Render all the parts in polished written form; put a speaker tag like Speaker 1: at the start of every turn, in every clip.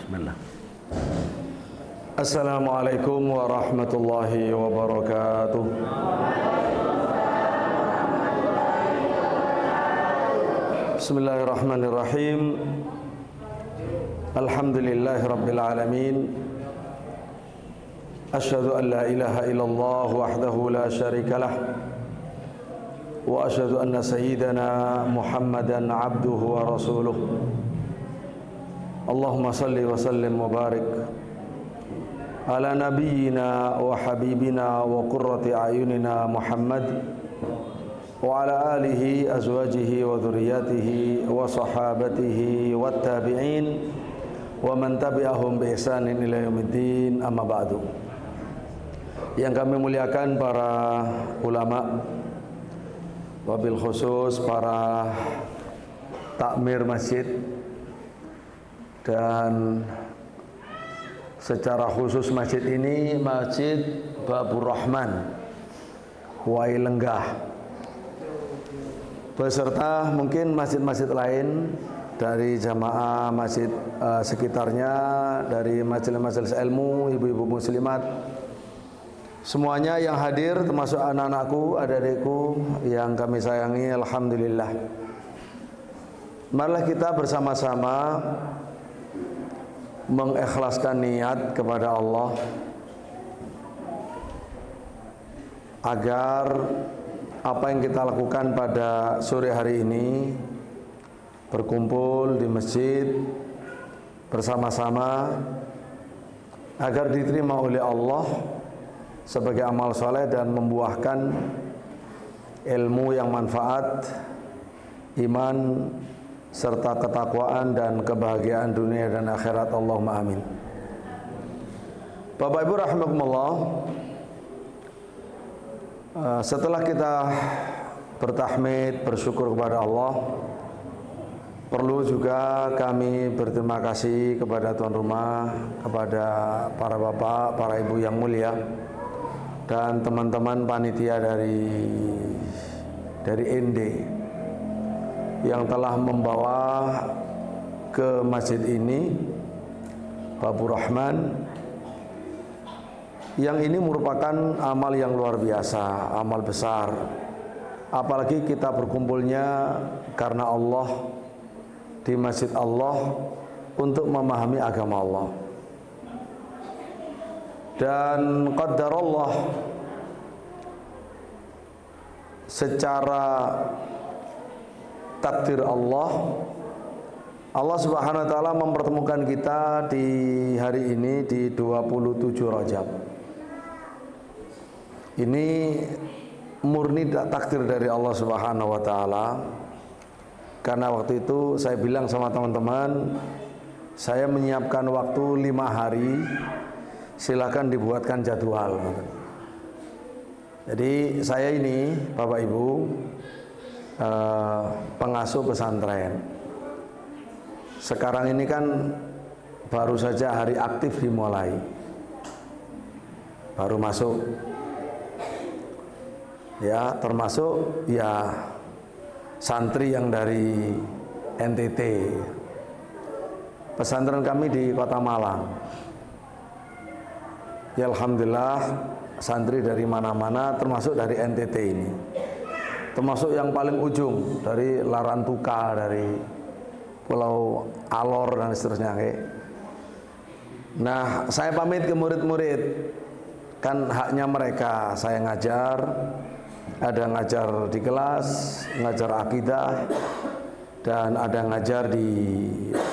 Speaker 1: Bismillah. Assalamualaikum warahmatullahi wabarakatuh. Bismillahirrahmanirrahim. Alhamdulillahi rabbil alamin. Asyhadu an la ilaha illallah wahdahu la syarika lah. Wa asyhadu anna sayyidana Muhammadan abduhu wa rasuluh. Allahumma salli wa sallim wa barik ala nabiyyina wa habibina wa qurrati ayunina Muhammad wa ala alihi azwajihi wa dhurriyyatihi wa sahabatihi wa tabi'in wa man tabi'ahum bi ihsanin ila yaumiddin, amma ba'du. Yang kami muliakan para ulama, wabil khusus para takmir masjid, dan secara khusus masjid ini Masjid Babur Rahman Wai Lenggah, beserta mungkin masjid-masjid lain dari jamaah masjid sekitarnya, dari majelis-majelis ilmu, ibu-ibu muslimat, semuanya yang hadir, termasuk anak-anakku, adik-adikku yang kami sayangi. Alhamdulillah, marilah kita bersama-sama mengikhlaskan niat kepada Allah agar apa yang kita lakukan pada sore hari ini, berkumpul di masjid bersama-sama, agar diterima oleh Allah sebagai amal soleh dan membuahkan ilmu yang manfaat, iman, serta ketakwaan dan kebahagiaan dunia dan akhirat. Allahumma amin. Bapak Ibu rahimakumullah, setelah kita bertahmid, bersyukur kepada Allah, perlu juga kami berterima kasih kepada tuan rumah, kepada para bapak, para ibu yang mulia, dan teman-teman panitia dari ND yang telah membawa ke masjid ini Babur Rahman, yang ini merupakan amal yang luar biasa, amal besar, apalagi kita berkumpulnya karena Allah, di masjid Allah, untuk memahami agama Allah. Dan qaddarallah, secara takdir Allah, Allah subhanahu wa ta'ala mempertemukan kita di hari ini, di 27 Rajab. Ini murni takdir dari Allah subhanahu wa ta'ala. Karena waktu itu saya bilang sama teman-teman, saya menyiapkan waktu 5 hari, silakan dibuatkan jadwal. Jadi saya ini Bapak Ibu pengasuh pesantren. Sekarang ini kan baru saja hari aktif dimulai, baru masuk ya, termasuk ya santri yang dari NTT. Pesantren kami di Kota Malang, ya alhamdulillah, santri dari mana-mana, termasuk dari NTT ini, termasuk yang paling ujung dari Larantuka, dari Pulau Alor dan seterusnya. Nah, saya pamit ke murid-murid, kan haknya mereka. Saya ngajar, ada ngajar di kelas, ngajar akidah, dan ada ngajar di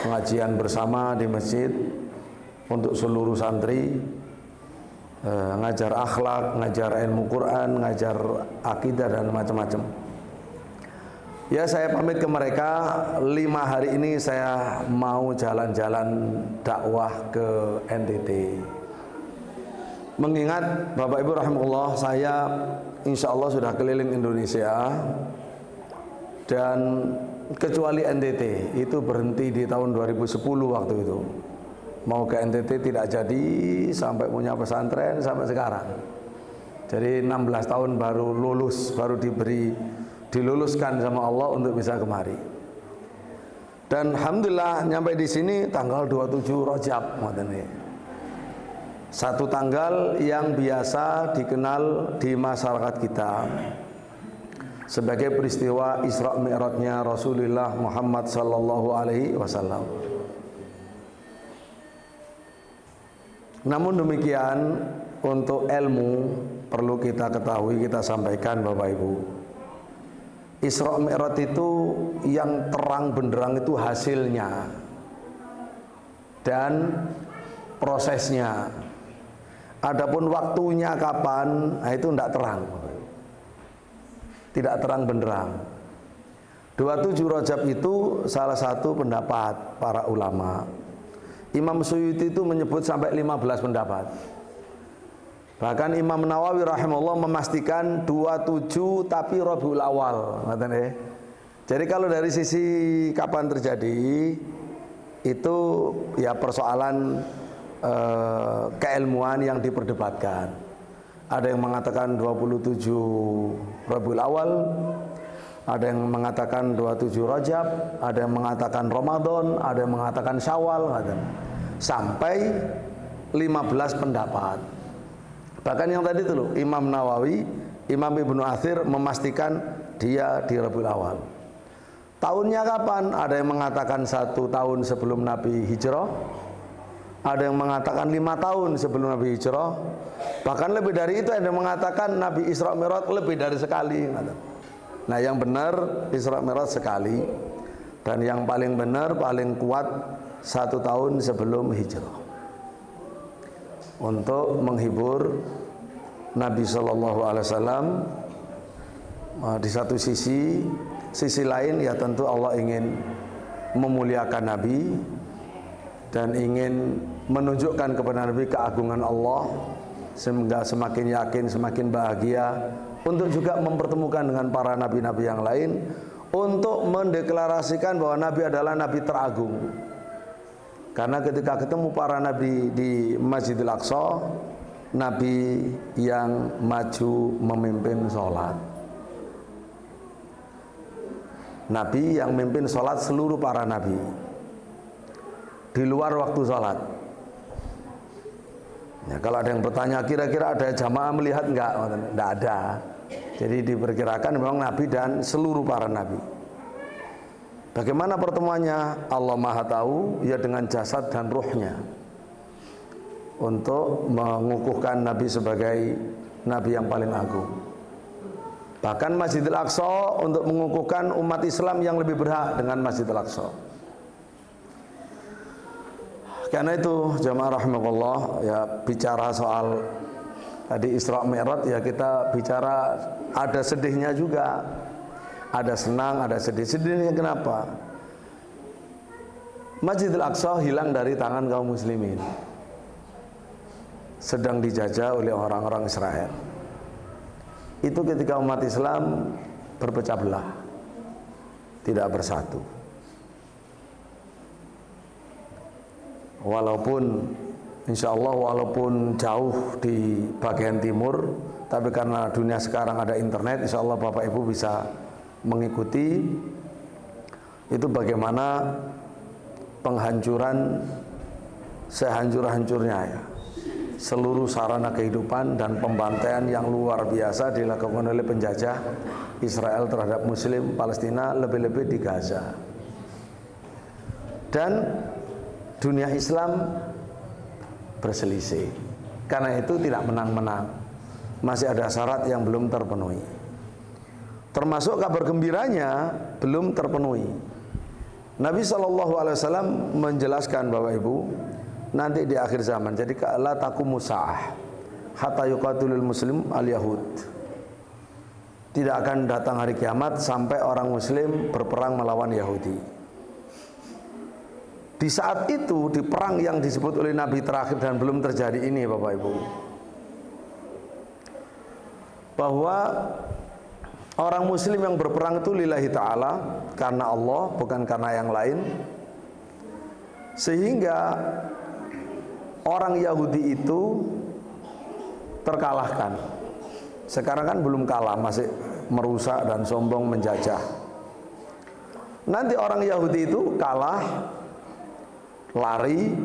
Speaker 1: pengajian bersama di masjid untuk seluruh santri, ngajar akhlak, ngajar ilmu Quran, ngajar akidah dan macam-macam. Ya, saya pamit ke mereka. 5 hari ini saya mau jalan-jalan dakwah ke NTT. Mengingat Bapak Ibu rahimahullah, saya insya Allah sudah keliling Indonesia, dan kecuali NTT itu berhenti di tahun 2010 waktu itu. Mau ke NTT tidak jadi, sampai punya pesantren sampai sekarang. Jadi 16 tahun baru lulus, baru diluluskan sama Allah untuk bisa kemari. Dan alhamdulillah nyampe di sini tanggal 27 Rajab, satu tanggal yang biasa dikenal di masyarakat kita sebagai peristiwa Isra Mi'rajnya Rasulullah Muhammad sallallahu alaihi wasallam. Namun demikian, untuk ilmu perlu kita ketahui, kita sampaikan Bapak Ibu, Isra Mi'raj itu yang terang benderang itu hasilnya dan prosesnya. Adapun waktunya kapan, nah itu tidak terang, tidak terang benderang. 27 Rajab itu salah satu pendapat para ulama. Imam Suyuti itu menyebut sampai 15 pendapat. Bahkan Imam Nawawi rahimahullah memastikan 27 tapi Rabiul Awal. Jadi kalau dari sisi kapan terjadi, itu ya persoalan keilmuan yang diperdebatkan. Ada yang mengatakan 27 Rabiul Awal, ada yang mengatakan 27 Rajab, ada yang mengatakan Ramadan, ada yang mengatakan Syawal, sampai 15 pendapat. Bahkan yang tadi itu loh, Imam Nawawi, Imam Ibnu Athir memastikan dia di Rabiul Awal. Tahunnya kapan? Ada yang mengatakan 1 tahun sebelum Nabi hijrah, ada yang mengatakan 5 tahun sebelum Nabi hijrah, bahkan lebih dari itu ada yang mengatakan Nabi Isra Mi'raj lebih dari sekali. Nah yang benar Isra Mi'raj sekali, dan yang paling benar, paling kuat 1 tahun sebelum hijrah, untuk menghibur Nabi Shallallahu Alaihi Wasallam. Di satu sisi lain ya tentu Allah ingin memuliakan Nabi dan ingin menunjukkan kepada Nabi keagungan Allah, sehingga semakin yakin, semakin bahagia, untuk juga mempertemukan dengan para nabi-nabi yang lain, untuk mendeklarasikan bahwa Nabi adalah Nabi teragung. Karena ketika ketemu para nabi di Masjidil Aqsa, Nabi yang maju memimpin sholat, Nabi yang memimpin sholat seluruh para nabi di luar waktu sholat. Ya, kalau ada yang bertanya kira-kira ada jamaah melihat enggak? Enggak ada. Jadi diperkirakan memang Nabi dan seluruh para nabi. Bagaimana pertemuannya? Allah Maha Tahu, ya dengan jasad dan ruhnya, untuk mengukuhkan Nabi sebagai Nabi yang paling agung. Bahkan Masjidil Aqsa untuk mengukuhkan umat Islam yang lebih berhak dengan Masjidil Aqsa. Karena itu jamaah rahimakumullah, ya bicara soal tadi Isra Mi'raj, ya kita bicara ada sedihnya juga. Ada senang, ada sedih. Sedihnya kenapa? Masjidil Aqsa hilang dari tangan kaum muslimin, sedang dijajah oleh orang-orang Israel. Itu ketika umat Islam berpecah belah, tidak bersatu. Walaupun insya Allah walaupun jauh di bagian timur, tapi karena dunia sekarang ada internet, insya Allah Bapak Ibu bisa mengikuti itu bagaimana penghancuran sehancur-hancurnya ya, seluruh sarana kehidupan dan pembantaian yang luar biasa dilakukan oleh penjajah Israel terhadap Muslim Palestina, lebih-lebih di Gaza. Dan dunia Islam berselisih, karena itu tidak menang-menang, masih ada syarat yang belum terpenuhi. Termasuk kabar gembiranya belum terpenuhi. Nabi SAW menjelaskan Bapak Ibu, nanti di akhir zaman, jadi la taqumu sa'ah hatta yuqatilul muslim al-yahud. Tidak akan datang hari kiamat sampai orang muslim berperang melawan Yahudi. Di saat itu, di perang yang disebut oleh Nabi terakhir dan belum terjadi ini Bapak Ibu, bahwa orang muslim yang berperang itu lillahi ta'ala, karena Allah, bukan karena yang lain. Sehingga orang Yahudi itu terkalahkan. Sekarang kan belum kalah, masih merusak dan sombong menjajah. Nanti orang Yahudi itu kalah, lari,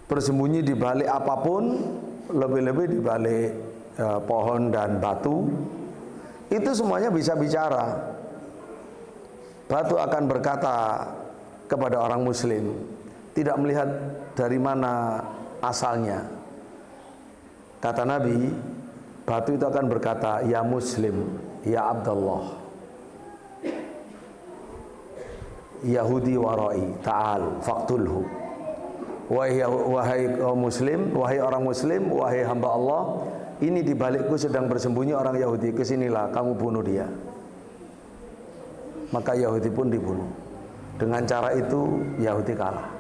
Speaker 1: bersembunyi di balik apapun, lebih-lebih di balik pohon dan batu. Itu semuanya bisa bicara. Batu akan berkata kepada orang muslim, tidak melihat dari mana asalnya. Kata Nabi, batu itu akan berkata, ya muslim, ya Abdullah, Yahudi warai, ta'al faktulhu. Wahai muslim, wahai orang muslim, wahai hamba Allah, ini di balikku sedang bersembunyi orang Yahudi, kesinilah kamu bunuh dia. Maka Yahudi pun dibunuh. Dengan cara itu Yahudi kalah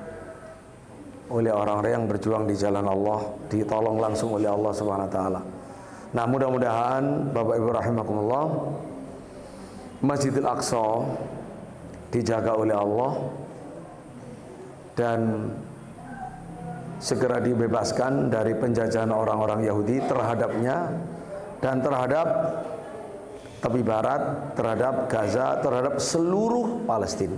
Speaker 1: oleh orang-orang yang berjuang di jalan Allah, ditolong langsung oleh Allah Subhanahu wa taala. Nah, mudah-mudahan Bapak Ibu rahimakumullah, Masjidil Aqsa dijaga oleh Allah dan segera dibebaskan dari penjajahan orang-orang Yahudi terhadapnya dan terhadap tepi barat, terhadap Gaza, terhadap seluruh Palestina.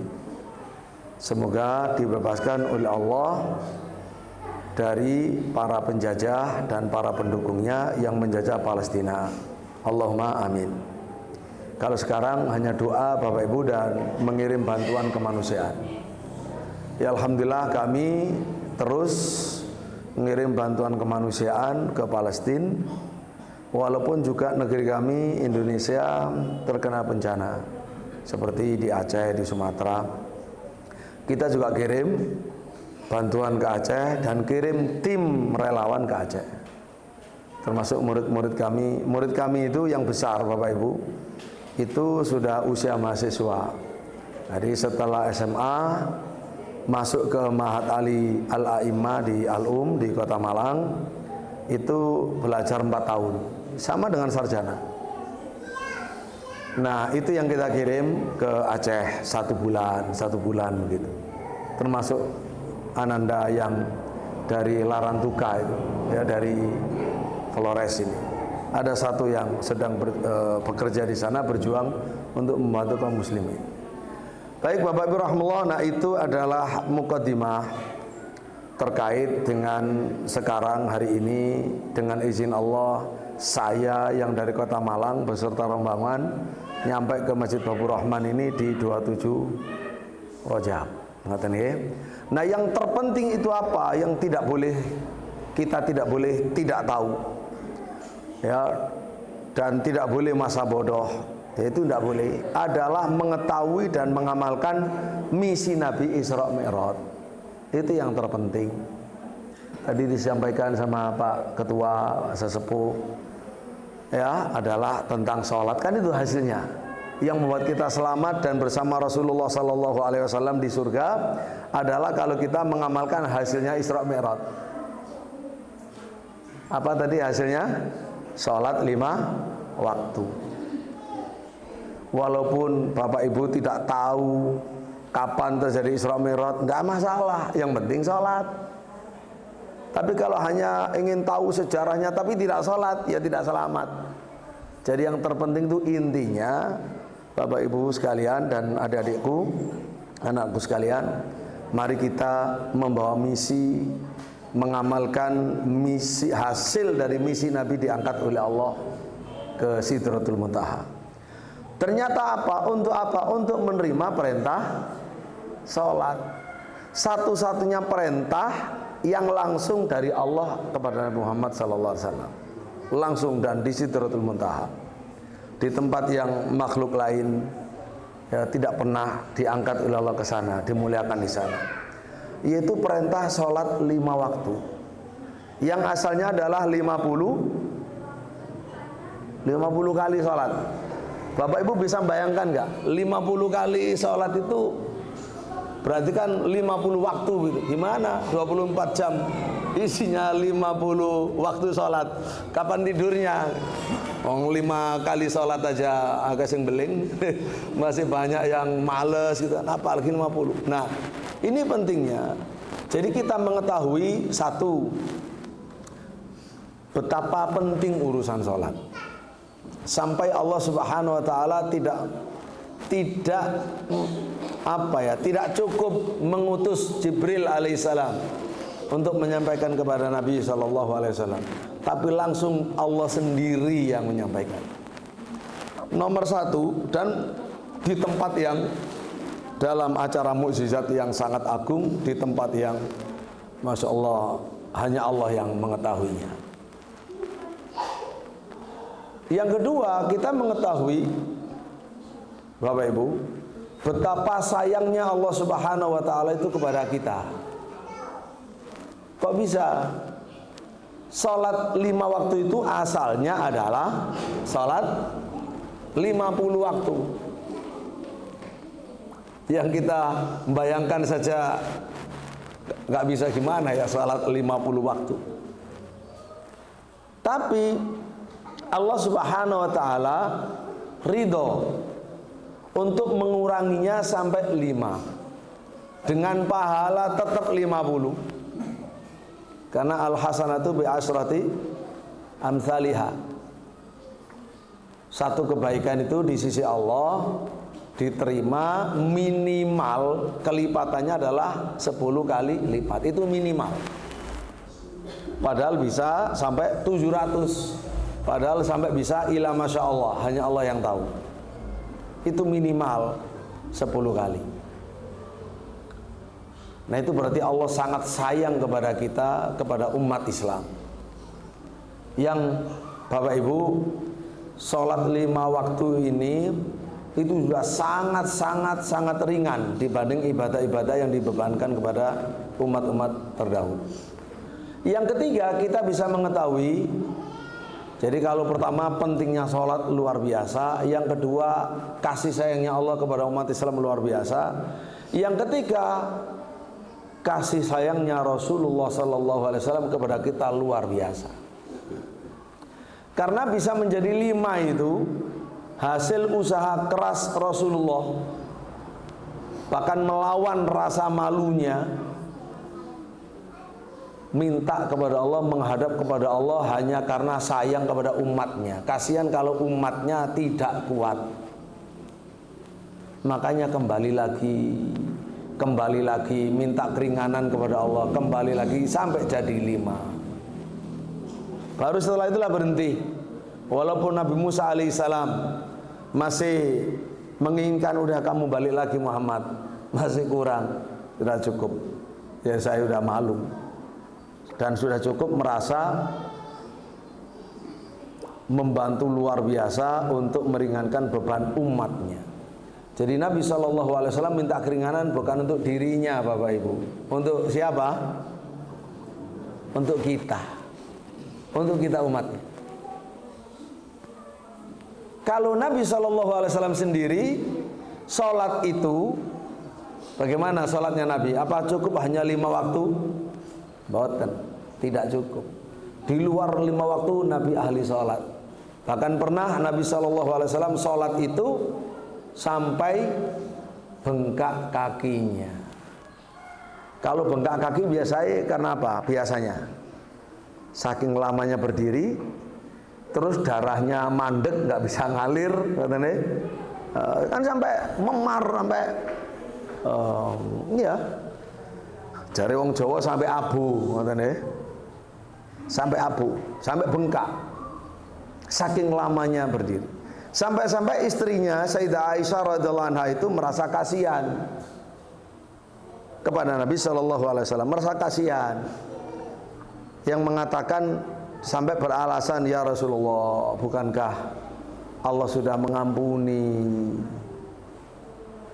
Speaker 1: Semoga dibebaskan oleh Allah dari para penjajah dan para pendukungnya yang menjajah Palestina. Allahumma amin. Kalau sekarang hanya doa Bapak Ibu dan mengirim bantuan kemanusiaan. Ya alhamdulillah kami terus mengirim bantuan kemanusiaan ke Palestina, walaupun juga negeri kami Indonesia terkena bencana seperti di Aceh, di Sumatera. Kita juga kirim bantuan ke Aceh dan kirim tim relawan ke Aceh, termasuk murid-murid kami. Murid kami itu yang besar Bapak Ibu, itu sudah usia mahasiswa. Jadi setelah SMA masuk ke Mahat Ali Al-A'immah di Al-Um di Kota Malang, itu belajar 4 tahun, sama dengan sarjana. Nah, itu yang kita kirim ke Aceh 1 bulan begitu. Termasuk Ananda yang dari Larantuka itu, ya, dari Flores ini. Ada satu yang sedang bekerja di sana, berjuang untuk membantu kaum muslimin. Baik Bapak Ibu rahimahullah, nah itu adalah mukaddimah terkait dengan sekarang hari ini. Dengan izin Allah, saya yang dari Kota Malang beserta rombongan nyampe ke Masjid Babur Rahman ini di 27 Rajab. Nah, yang terpenting itu apa? Yang kita tidak boleh tidak tahu, ya, dan tidak boleh masa bodoh. Itu tidak boleh. Adalah mengetahui dan mengamalkan misi Nabi Isra Mi'raj. Itu yang terpenting. Tadi disampaikan sama Pak Ketua Sesepuh, ya, adalah tentang sholat. Kan itu hasilnya yang membuat kita selamat dan bersama Rasulullah SAW di surga adalah kalau kita mengamalkan hasilnya Isra Mi'raj. Apa tadi hasilnya? Sholat 5 waktu. Walaupun Bapak Ibu tidak tahu kapan terjadi Isra Mi'raj, enggak masalah, yang penting sholat. Tapi kalau hanya ingin tahu sejarahnya tapi tidak sholat, ya tidak selamat. Jadi yang terpenting itu intinya, Bapak Ibu sekalian dan adik-adikku, anakku sekalian, mari kita membawa misi, mengamalkan misi, hasil dari misi Nabi diangkat oleh Allah ke Sidratul Muntaha. Ternyata apa? Untuk apa? Untuk menerima perintah sholat. Satu-satunya perintah yang langsung dari Allah kepada Nabi Muhammad SAW, langsung dan di Sidratul Muntaha. Di tempat yang makhluk lain, ya, tidak pernah diangkat oleh Allah ke sana, dimuliakan di sana. Yaitu perintah sholat 5 waktu, yang asalnya adalah 50 kali sholat. Bapak Ibu bisa bayangkan nggak? 50 kali sholat itu berarti kan 50 waktu gitu. Gimana? 24 jam isinya 50 waktu sholat. Kapan tidurnya? 5 kali sholat aja agak sing beling. Masih banyak yang males gitu. Apalagi 50. Nah, ini pentingnya. Jadi kita mengetahui satu, betapa penting urusan sholat. Sampai Allah Subhanahu wa taala tidak tidak cukup mengutus Jibril alaihissalam untuk menyampaikan kepada Nabi sallallahu alaihi wasallam, tapi langsung Allah sendiri yang menyampaikan. Nomor satu, dan di tempat yang dalam acara mukjizat yang sangat agung, di tempat yang Masya Allah hanya Allah yang mengetahuinya. Yang kedua, kita mengetahui Bapak Ibu, betapa sayangnya Allah Subhanahu wa ta'ala itu kepada kita. Kok bisa? Salat 5 waktu itu asalnya adalah salat 50 waktu. Yang kita membayangkan saja nggak bisa gimana ya salat 50 waktu. Tapi Allah Subhanahu wa ta'ala ridho untuk menguranginya sampai 5 dengan pahala tetap 50, karena al-hasanatu bi asyrati amsalihha. Satu kebaikan itu di sisi Allah diterima minimal kelipatannya adalah 10 kali lipat. Itu minimal. Padahal bisa sampai 700, padahal sampai bisa ila masya Allah, hanya Allah yang tahu. Itu minimal 10 kali. Nah, itu berarti Allah sangat sayang kepada kita, kepada umat Islam. Yang Bapak Ibu, sholat 5 waktu ini itu sudah sangat ringan dibanding ibadah-ibadah yang dibebankan kepada umat-umat terdahulu. Yang ketiga, kita bisa mengetahui, jadi kalau pertama pentingnya sholat luar biasa, yang kedua kasih sayangnya Allah kepada umat Islam luar biasa, yang ketiga kasih sayangnya Rasulullah SAW kepada kita luar biasa. Karena bisa menjadi 5 itu hasil usaha keras Rasulullah, bahkan melawan rasa malunya, minta kepada Allah, menghadap kepada Allah hanya karena sayang kepada umatnya. Kasihan kalau umatnya tidak kuat. Makanya kembali lagi minta keringanan kepada Allah, kembali lagi sampai jadi 5. Baru setelah itulah berhenti. Walaupun Nabi Musa alaihissalam masih menginginkan, udah kamu balik lagi Muhammad, masih kurang, sudah cukup. Ya saya sudah malu. Dan sudah cukup merasa membantu luar biasa untuk meringankan beban umatnya. Jadi Nabi SAW minta keringanan bukan untuk dirinya Bapak Ibu. Untuk siapa? Untuk kita. Untuk kita umatnya. Kalau Nabi SAW sendiri sholat itu, bagaimana sholatnya Nabi? Apa cukup hanya 5 waktu? Boten, tidak cukup. Di luar 5 waktu Nabi ahli sholat. Bahkan pernah Nabi SAW sholat itu sampai bengkak kakinya. Kalau bengkak kaki biasanya karena apa? Biasanya saking lamanya berdiri, terus darahnya mandek, nggak bisa ngalir, katanya. Kan sampai memar, sampai iya. Jari wong Jawa sampai abu, katanya. Sampai abu, sampai bengkak. Saking lamanya berdiri. Sampai-sampai istrinya Sayyidah Aisyah radhiyallahu anha itu merasa kasihan kepada Nabi SAW, merasa kasihan, yang mengatakan sampai beralasan, ya Rasulullah, bukankah Allah sudah mengampuni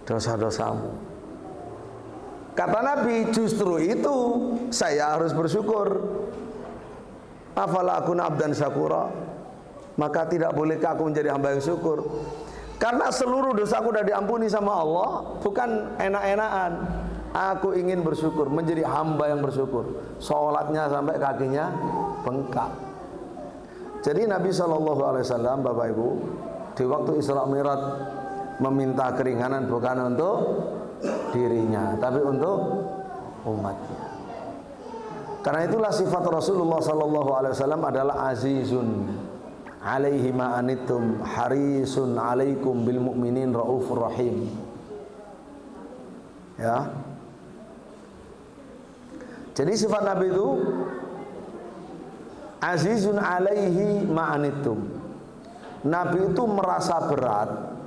Speaker 1: dosa-dosamu? Kata Nabi, justru itu saya harus bersyukur. Afala akuna abdan syakura, maka tidak bolehkah aku menjadi hamba yang syukur? Karena seluruh dosaku sudah diampuni sama Allah, bukan enak-enakan. Aku ingin bersyukur, menjadi hamba yang bersyukur. Sholatnya sampai kakinya bengkak. Jadi Nabi SAW, Bapak Ibu, di waktu Isra Mi'raj meminta keringanan bukan untuk dirinya, tapi untuk umatnya. Karena itulah sifat Rasulullah SAW adalah azizun alaihi ma anittum harisun alaikum bil mu'minin raufur rahim. Ya. Jadi sifat Nabi itu azizun alaihi ma anittum. Nabi itu merasa berat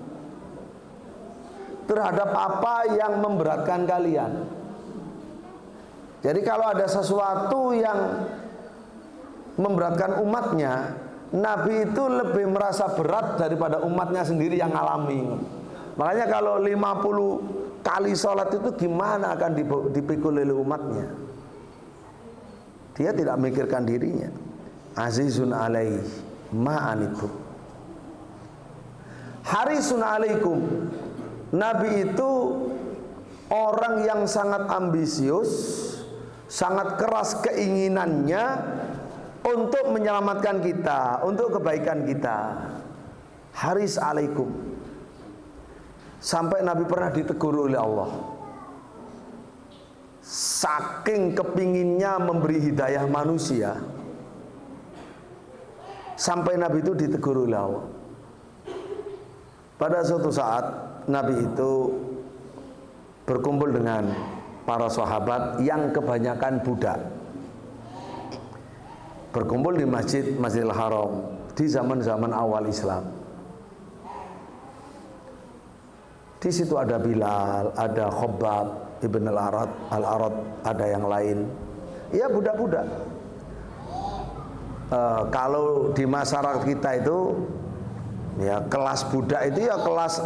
Speaker 1: terhadap apa yang memberatkan kalian. Jadi kalau ada sesuatu yang memberatkan umatnya, Nabi itu lebih merasa berat daripada umatnya sendiri yang alami. Makanya kalau 50 kali sholat itu gimana akan dipikul oleh umatnya. Dia tidak memikirkan dirinya. Azizun alaih ma'anitum harisun alaikum. Nabi itu orang yang sangat ambisius, sangat keras keinginannya untuk menyelamatkan kita, untuk kebaikan kita. Haris alaikum. Sampai Nabi pernah ditegur oleh Allah. Saking kepinginnya memberi hidayah manusia, sampai Nabi itu ditegur oleh Allah. Pada suatu saat Nabi itu berkumpul dengan para sahabat yang kebanyakan budak. Berkumpul di Masjidil Haram di zaman-zaman awal Islam. Di situ ada Bilal, ada Khabbab ibn al-Arad, ada yang lain. Ya budak-budak. Kalau di masyarakat kita itu, ya kelas budak itu ya kelas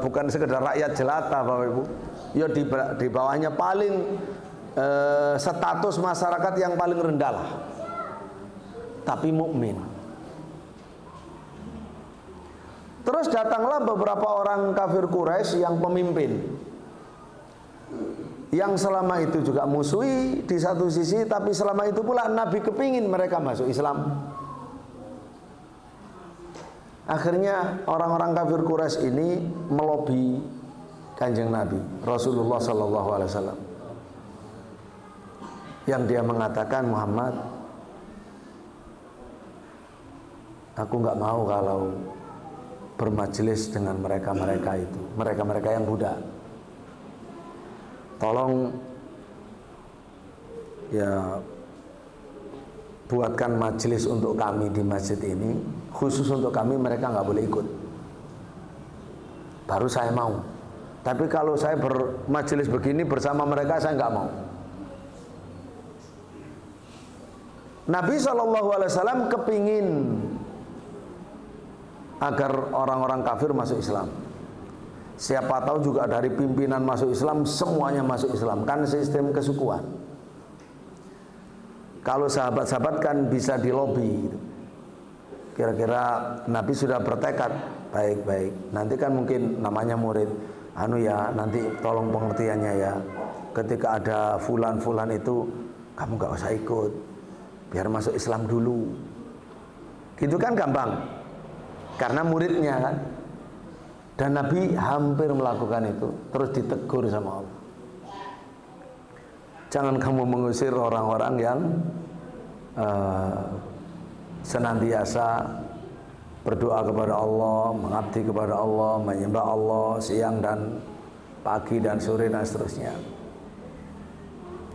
Speaker 1: bukan sekedar rakyat jelata, Bapak Ibu. Ya di bawahnya paling status masyarakat yang paling rendah lah. Tapi mukmin. Terus datanglah beberapa orang kafir Quraisy yang pemimpin, yang selama itu juga musuhi di satu sisi, tapi selama itu pula Nabi kepingin mereka masuk Islam. Akhirnya orang-orang kafir Quraisy ini melobi Kanjeng Nabi Rasulullah Sallallahu Alaihi Wasallam, yang dia mengatakan, Muhammad, aku nggak mau kalau bermajelis dengan mereka-mereka itu, mereka-mereka yang budak. Tolong ya buatkan majelis untuk kami di masjid ini, khusus untuk kami, mereka nggak boleh ikut. Baru saya mau. Tapi kalau saya bermajelis begini bersama mereka, saya nggak mau. Nabi SAW kepingin agar orang-orang kafir masuk Islam. Siapa tahu juga dari pimpinan masuk Islam, semuanya masuk Islam. Kan sistem kesukuan. Kalau sahabat-sahabat kan bisa dilobi gitu. Kira-kira Nabi sudah bertekad, baik-baik. Nanti kan mungkin namanya murid, nanti tolong pengertiannya ya. Ketika ada fulan-fulan itu, kamu gak usah ikut, biar masuk Islam dulu. Gitu kan gampang, karena muridnya kan. Dan Nabi hampir melakukan itu, terus ditegur sama Allah. Jangan kamu mengusir orang-orang yang senantiasa berdoa kepada Allah, mengabdi kepada Allah, menyembah Allah siang dan pagi dan sore dan seterusnya.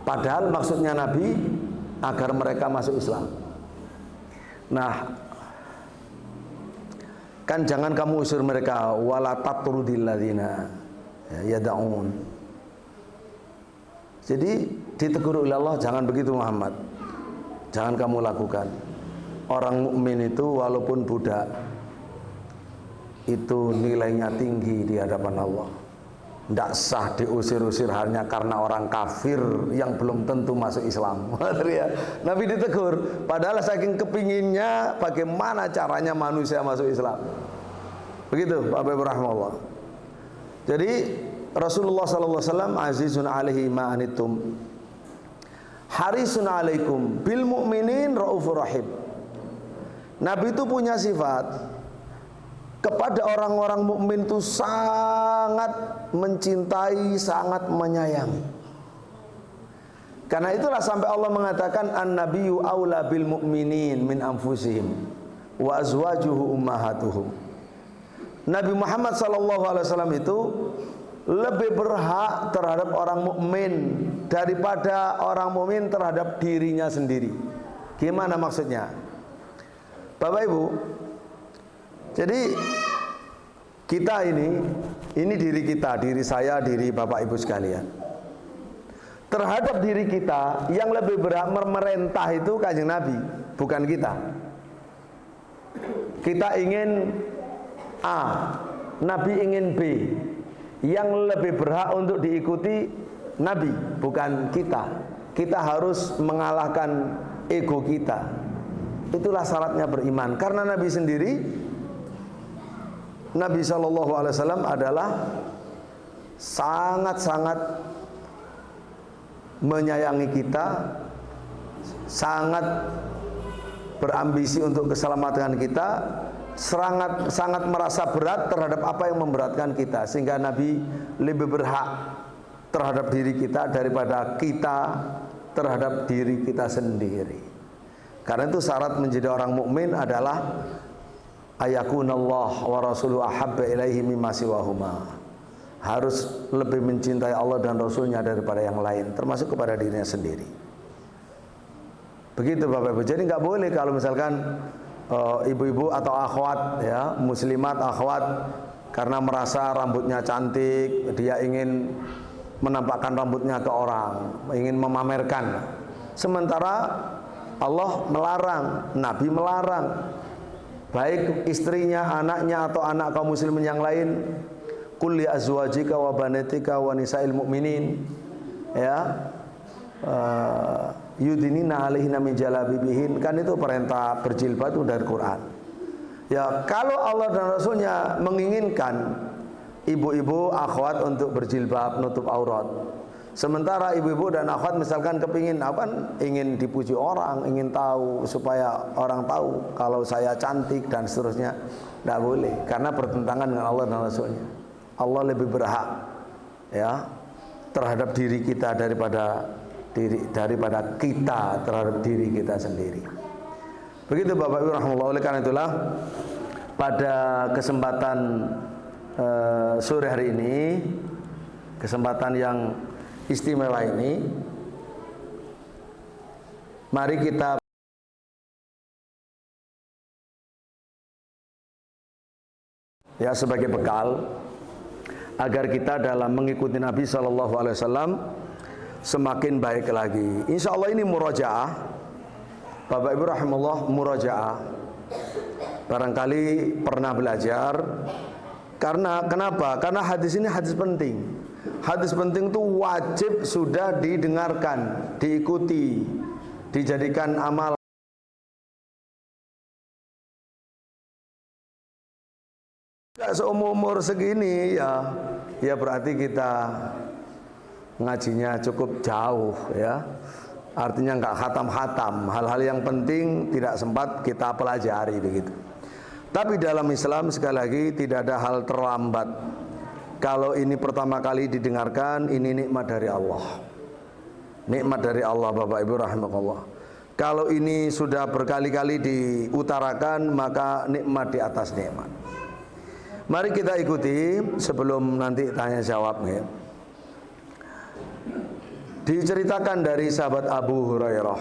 Speaker 1: Padahal maksudnya Nabi agar mereka masuk Islam. Nah, kan jangan kamu usir mereka, wala tatrudil ladzina yad'un. Jadi ditegur oleh Allah, jangan begitu Muhammad. Jangan kamu lakukan. Orang mukmin itu walaupun budak, itu nilainya tinggi di hadapan Allah. Tidak sah diusir-usir hanya karena orang kafir yang belum tentu masuk Islam. Nabi ditegur, padahal saking kepinginnya bagaimana caranya manusia masuk Islam. Begitu Bapak Ibu rahimahullah. Jadi Rasulullah SAW azizun alaihi ma anittum harisun alaikum bil mu'minin raufur rahim. Nabi itu punya sifat kepada orang-orang mukmin itu sangat mencintai, sangat menyayangi. Karena itulah sampai Allah mengatakan an-nabiyyu aula bil mu'minin min anfusihim wa azwajuhu ummahatuhum. Nabi Muhammad SAW itu lebih berhak terhadap orang mukmin daripada orang mukmin terhadap dirinya sendiri. Gimana maksudnya? Bapak Ibu, jadi kita ini diri kita, diri saya, diri Bapak Ibu sekalian. Terhadap diri kita yang lebih berhak memerintah itu Kanjeng Nabi, bukan kita. Kita ingin A, Nabi ingin B. Yang lebih berhak untuk diikuti Nabi, bukan kita. Kita harus mengalahkan ego kita. Itulah syaratnya beriman. Karena Nabi sendiri, Nabi SAW adalah sangat-sangat menyayangi kita, sangat berambisi untuk keselamatan kita, sangat merasa berat terhadap apa yang memberatkan kita, sehingga Nabi lebih berhak terhadap diri kita daripada kita terhadap diri kita sendiri. Karena itu syarat menjadi orang mukmin adalah ayakunallah wa rasuluhu ahabba ilaihi mimma siwahuma. Harus lebih mencintai Allah dan Rasulnya daripada yang lain, termasuk kepada dirinya sendiri. Begitu Bapak Ibu. Jadi nggak boleh kalau misalkan ibu-ibu atau akhwat, ya, muslimat akhwat, karena merasa rambutnya cantik, dia ingin menampakkan rambutnya ke orang, ingin memamerkan. Sementara Allah melarang, Nabi melarang, baik istrinya, anaknya atau anak kaum muslimin yang lain. Qul li azwajika wa banatika wa nisa'il mu'minin, ya, yudinina alaihinna min jalabibihin. Kan itu perintah berjilbab itu dari Quran. Ya, kalau Allah dan Rasulnya menginginkan ibu-ibu akhwat untuk berjilbab, nutup aurat, sementara ibu-ibu dan akhwat misalkan kepingin apa, ingin dipuji orang, ingin tahu supaya orang tahu kalau saya cantik dan seterusnya, tidak boleh, karena bertentangan dengan Allah dan Rasulnya. Allah lebih berhak, ya, terhadap diri kita daripada kita terhadap diri kita sendiri. Begitu Bapak Ibu rahimahullah. Oleh karena itulah pada kesempatan sore hari ini, kesempatan yang istimewa ini, mari kita ya sebagai bekal agar kita dalam mengikuti Nabi SAW semakin baik lagi. Insya Allah ini murajaah, Bapak Ibu rahimahullah, murajaah. Barangkali pernah belajar. Karena kenapa? Karena hadis ini hadis penting. Hadis penting itu wajib sudah didengarkan, diikuti, dijadikan amal. Seumur segini ya berarti kita ngajinya cukup jauh, ya. Artinya nggak khatam-khatam. Hal-hal yang penting tidak sempat kita pelajari begitu. Tapi dalam Islam sekali lagi tidak ada hal terlambat. Kalau ini pertama kali didengarkan, ini nikmat dari Allah. Nikmat dari Allah Bapak Ibu rahimakumullah. Kalau ini sudah berkali-kali diutarakan, maka nikmat di atas nikmat. Mari kita ikuti sebelum nanti tanya jawab, ya. Diceritakan dari sahabat Abu Hurairah,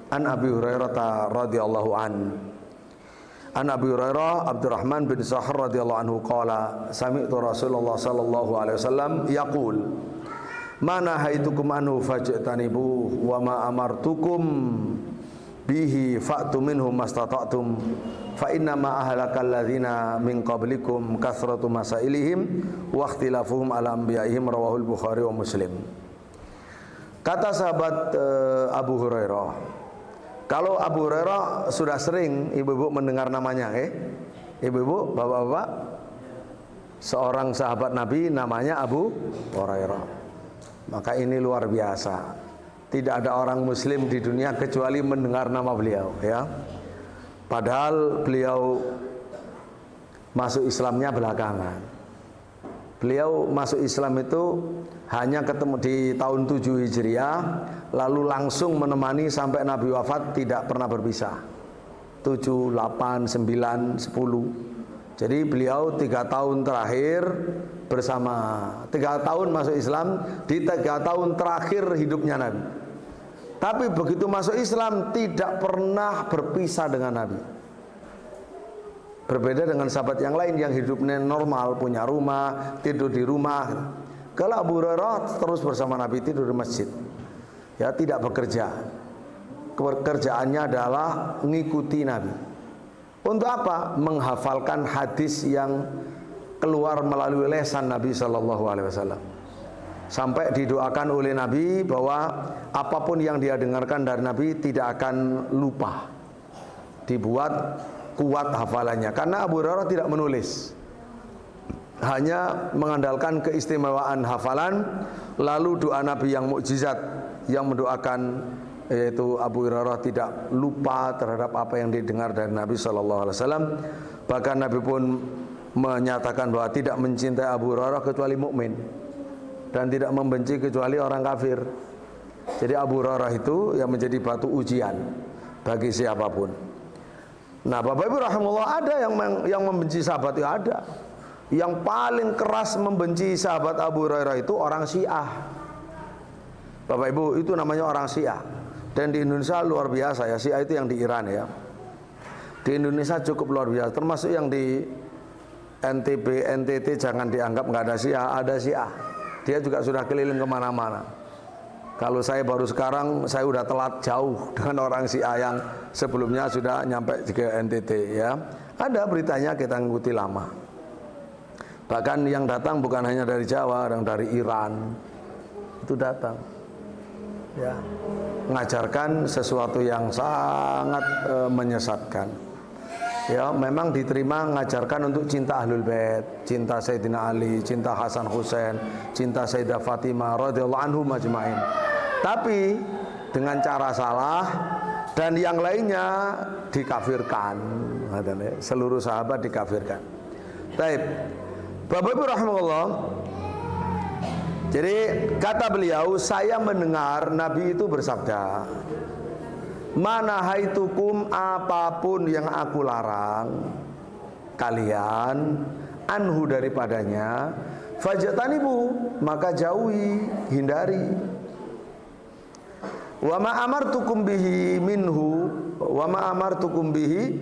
Speaker 1: an Abi Hurairah radhiyallahu an Abi Hurairah Abdurrahman bin Sahr radhiyallahu anhu qala sami'tu Rasulullah sallallahu alaihi wasallam yaqul ma nahaitukum anhu fajtanibu wa ma amartukum bihi fa'tu minhum mastata'tum fa inna ma ahlakal ladzina min qablikum kathratu masailihim wa ikhtilafuhum ala anbiya'ihim rawahul Bukhari wa Muslim. Kata sahabat Abu Hurairah, kalau Abu Hurairah sudah sering ibu-ibu mendengar namanya, ibu-ibu, bapak-bapak, seorang sahabat Nabi namanya Abu Hurairah. Maka ini luar biasa. Tidak ada orang muslim di dunia kecuali mendengar nama beliau, ya. Padahal beliau masuk Islamnya belakangan. Beliau masuk Islam itu hanya ketemu di tahun 7 Hijriah, lalu langsung menemani sampai Nabi wafat, tidak pernah berpisah. 7 7, 8, 9, 10. Jadi beliau 3 tahun terakhir bersama, 3 tahun masuk Islam, di 3 tahun terakhir hidupnya Nabi. Tapi begitu masuk Islam tidak pernah berpisah dengan Nabi. Berbeda dengan sahabat yang lain yang hidupnya normal, punya rumah, tidur di rumah. Kalau Abu Hurairah terus bersama Nabi, tidur di masjid. Ya, tidak bekerja. Pekerjaannya adalah mengikuti Nabi. Untuk apa? Menghafalkan hadis yang keluar melalui lesan Nabi Shallallahu Alaihi Wasallam. Sampai didoakan oleh Nabi bahwa apapun yang dia dengarkan dari Nabi tidak akan lupa. Dibuat kuat hafalannya. Karena Abu Hurairah tidak menulis, hanya mengandalkan keistimewaan hafalan. Lalu doa Nabi yang mukjizat yang mendoakan, yaitu Abu Hurairah tidak lupa terhadap apa yang didengar dari Nabi Shallallahu Alaihi Wasallam. Bahkan Nabi pun menyatakan bahwa tidak mencintai Abu Hurairah kecuali mukmin dan tidak membenci kecuali orang kafir. Jadi Abu Hurairah itu yang menjadi batu ujian bagi siapapun. Nah, Bapak Ibu rahimahullah, ada yang membenci sahabat, ya ada. Yang paling keras membenci sahabat Abu Hurairah itu orang Syiah. Bapak Ibu, itu namanya orang Syiah. Dan di Indonesia luar biasa ya, Syiah itu yang di Iran ya. Di Indonesia cukup luar biasa, termasuk yang di NTB, NTT jangan dianggap nggak ada Syiah, ada Syiah. Dia juga sudah keliling kemana-mana. Kalau saya baru sekarang, saya udah telat jauh dengan orang Syiah yang sebelumnya sudah nyampe ke NTT ya. Ada beritanya, kita ngikuti lama. Bahkan yang datang bukan hanya dari Jawa, yang dari Iran itu datang. Ya, mengajarkan sesuatu yang sangat menyesatkan. Ya, memang diterima mengajarkan untuk cinta Ahlul Bait, cinta Sayyidina Ali, cinta Hasan Husain, cinta Sayyidah Fatimah radhiyallahu anhum ajmain. Tapi dengan cara salah dan yang lainnya dikafirkan. Seluruh sahabat dikafirkan. Baik. Bapak Ibu rahimahullah. Jadi kata beliau, saya mendengar Nabi itu bersabda, "Mana haitukum, apapun yang aku larang kalian anhu daripadanya, fajtanibu, maka jauhi, hindari. Wa ma amartukum bihi minhu, wa ma amartukum bihi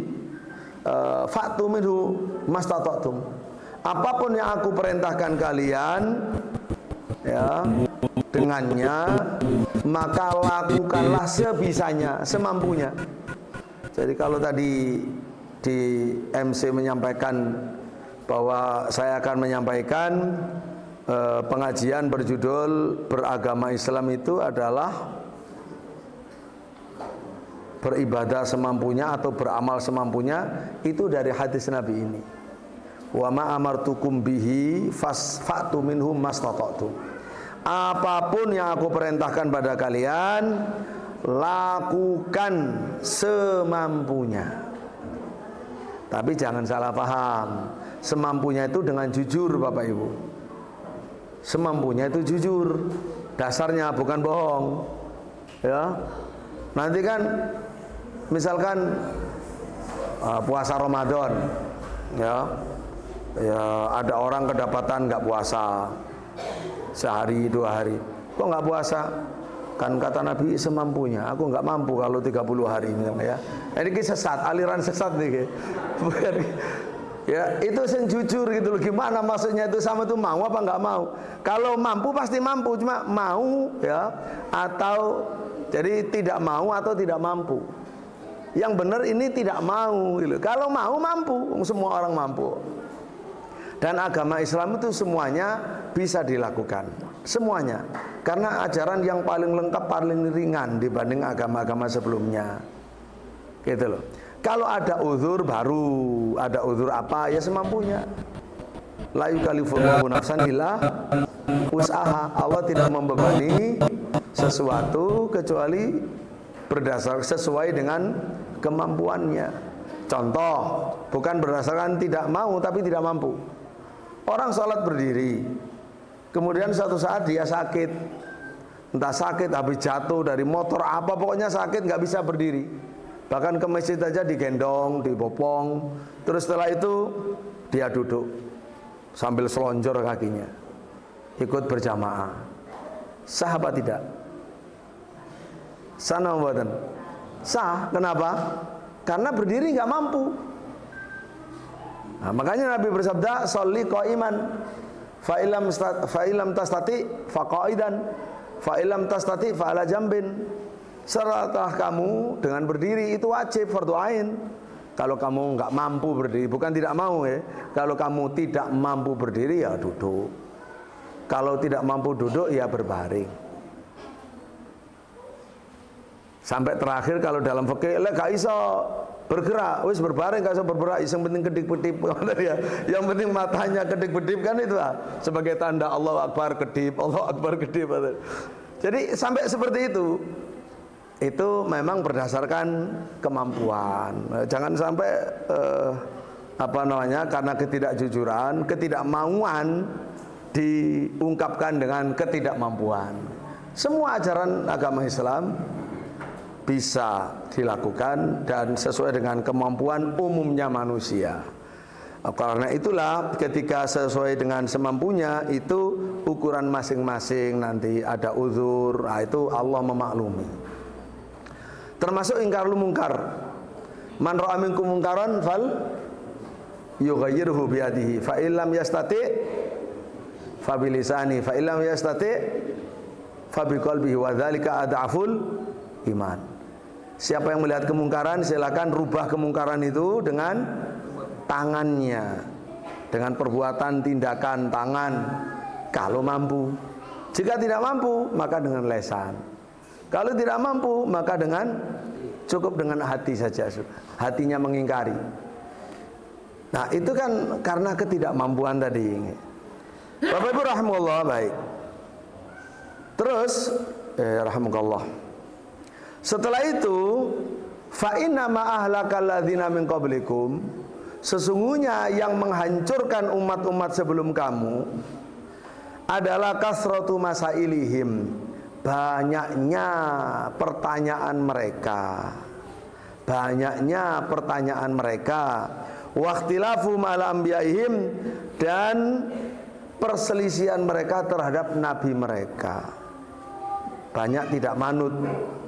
Speaker 1: fa'tu minhu mastata'tum." Apapun yang aku perintahkan kalian ya dengannya, maka lakukanlah sebisanya, semampunya. Jadi kalau tadi di MC menyampaikan bahwa saya akan menyampaikan pengajian berjudul beragama Islam itu adalah beribadah semampunya atau beramal semampunya, itu dari hadis Nabi ini. Wa ma amartukum bihi fasfa'tu minhum mastata'tum. Apapun yang aku perintahkan pada kalian, lakukan semampunya. Tapi jangan salah paham, semampunya itu dengan jujur Bapak Ibu. Semampunya itu jujur, dasarnya bukan bohong. Ya, nanti kan misalkan puasa Ramadan, ya ada orang kedapatan nggak puasa sehari 2 hari, kok nggak puasa? Kan kata Nabi semampunya. Aku nggak mampu kalau 30 hari misalnya ya. Ini sesat, aliran sesat nih. Bukan. Ya, itu yang jujur gitu loh. Gimana maksudnya itu, sama itu mau apa nggak mau? Kalau mampu pasti mampu, cuma mau ya atau jadi tidak mau atau tidak mampu. Yang benar ini tidak mau gitu. Kalau mau mampu, semua orang mampu. Dan agama Islam itu semuanya bisa dilakukan, semuanya. Karena ajaran yang paling lengkap, paling ringan dibanding agama-agama sebelumnya. Gitu loh. Kalau ada uzur baru, ada uzur apa ya semampunya. La yukallifullahu nafsan illa wus'aha. Allah tidak membebani sesuatu kecuali berdasar sesuai dengan kemampuannya. Contoh, bukan berdasarkan tidak mau tapi tidak mampu. Orang sholat berdiri, kemudian suatu saat dia sakit, entah sakit habis jatuh dari motor apa, pokoknya sakit nggak bisa berdiri. Bahkan ke masjid aja digendong, dibopong. Terus setelah itu dia duduk sambil selonjor kakinya, ikut berjamaah. Sah apa tidak? Sah atau buatan? Sah. Kenapa? Karena berdiri nggak mampu. Nah, makanya Nabi bersabda, "Sholli qa'iman, fa ilam tastati fa qa'idan, fa ilam tastati fa ala jambin." Setelah kamu dengan berdiri itu wajib fardu ain. Kalau kamu nggak mampu berdiri, bukan tidak mau ya. Kalau kamu tidak mampu berdiri ya duduk. Kalau tidak mampu duduk ya berbaring. Sampai terakhir kalau dalam fikih lek gak iso bergerak, wis berbaring gak iso bergerak, yang penting kedip-kedip ya. Yang penting matanya kedip-kedip kan itu lah. Sebagai tanda Allahu Akbar kedip, Allahu Akbar kedip. Jadi sampai seperti itu. Itu memang berdasarkan kemampuan. Jangan sampai karena ketidakjujuran, ketidakmauan diungkapkan dengan ketidakmampuan. Semua ajaran agama Islam bisa dilakukan dan sesuai dengan kemampuan umumnya manusia. Karena itulah ketika sesuai dengan semampunya itu ukuran masing-masing, nanti ada uzur, nah itu Allah memaklumi. Termasuk ingkarul mungkar. Man ra'a minkum mungkaran fal yughayyirhu bi yadihi, fa illam yastati fa bilisani, fa illam yastati fa biqalbihi, wa dzalika ad'aful iman. Siapa yang melihat kemungkaran, silakan rubah kemungkaran itu dengan tangannya, dengan perbuatan tindakan tangan kalau mampu. Jika tidak mampu, maka dengan lisan. Kalau tidak mampu, maka cukup dengan hati saja, hatinya mengingkari. Nah, itu kan karena ketidakmampuan tadi. Bapak Ibu rahimahullah, baik. Terus rahimakallah. Setelah itu, fa inna ma ahlakal ladzina min qablikum, sesungguhnya yang menghancurkan umat-umat sebelum kamu adalah kasratu masailihim, banyaknya pertanyaan mereka, waqtilafu ma'al anbiya'ihim, dan perselisihan mereka terhadap nabi mereka. Banyak tidak manut,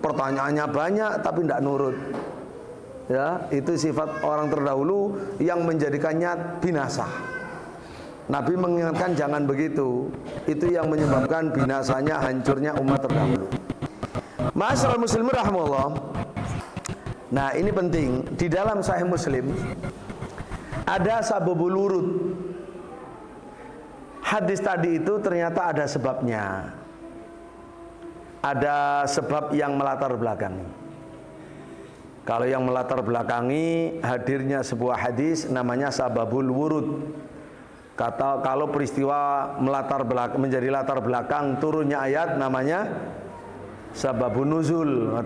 Speaker 1: pertanyaannya banyak tapi tidak nurut. Ya, itu sifat orang terdahulu yang menjadikannya binasa. Nabi mengingatkan jangan begitu. Itu yang menyebabkan binasanya, hancurnya umat terdahulu. Ma'asyiral muslimin rahimahullah. Nah, ini penting. Di dalam Sahih Muslim ada sababul wurud. Hadis tadi itu ternyata ada sebabnya. Ada sebab yang melatar belakangi. Kalau yang melatar belakangi hadirnya sebuah hadis namanya sababul wurud. Kalau peristiwa menjadi latar belakang turunnya ayat namanya sababun nuzul,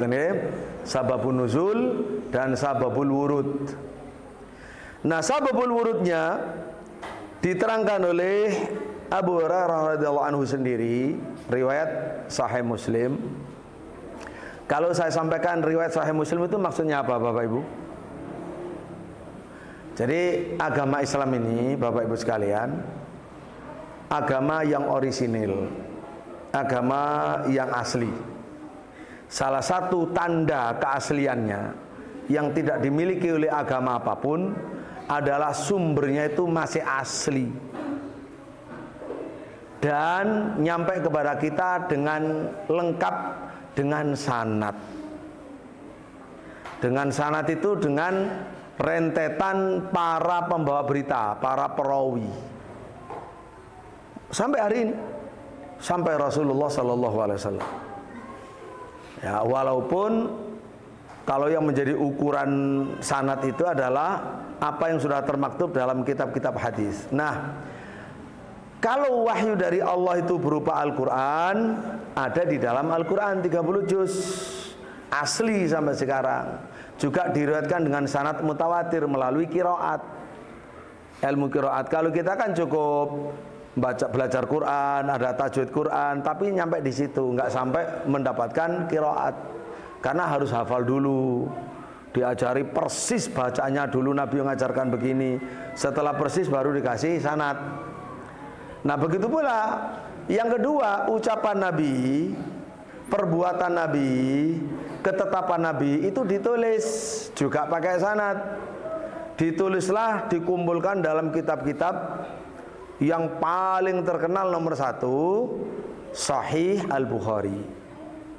Speaker 1: sababun nuzul dan sababul wurud. Nah, sababul wurudnya diterangkan oleh Abu Hurairah radhiyallahu anhu sendiri, riwayat Sahih Muslim. Kalau saya sampaikan riwayat Sahih Muslim itu maksudnya apa, Bapak Ibu? Jadi agama Islam ini, Bapak Ibu sekalian, agama yang orisinil, agama yang asli. Salah satu tanda keasliannya yang tidak dimiliki oleh agama apapun adalah sumbernya itu masih asli dan nyampe kepada kita dengan lengkap, dengan sanad. Dengan sanad itu dengan rentetan para pembawa berita, para perawi. Sampai hari ini, sampai Rasulullah Sallallahu Alaihi Wasallam. Ya, walaupun kalau yang menjadi ukuran sanad itu adalah apa yang sudah termaktub dalam kitab-kitab hadis. Nah, kalau wahyu dari Allah itu berupa Al-Quran, ada di dalam Al-Quran 30 juz asli sampai sekarang. Juga diriwayatkan dengan sanad mutawatir melalui qiraat, ilmu qiraat. Kalau kita kan cukup belajar Quran, ada tajwid Quran, tapi nyampe di situ, nggak sampai mendapatkan qiraat, karena harus hafal dulu. diajari persis bacanya dulu, Nabi mengajarkan begini, setelah persis baru dikasih sanad. Nah begitu pula yang kedua, ucapan Nabi, perbuatan Nabi, ketetapan Nabi itu ditulis juga pakai sanad. Ditulislah, dikumpulkan dalam kitab-kitab yang paling terkenal nomor 1, Sahih Al-Bukhari.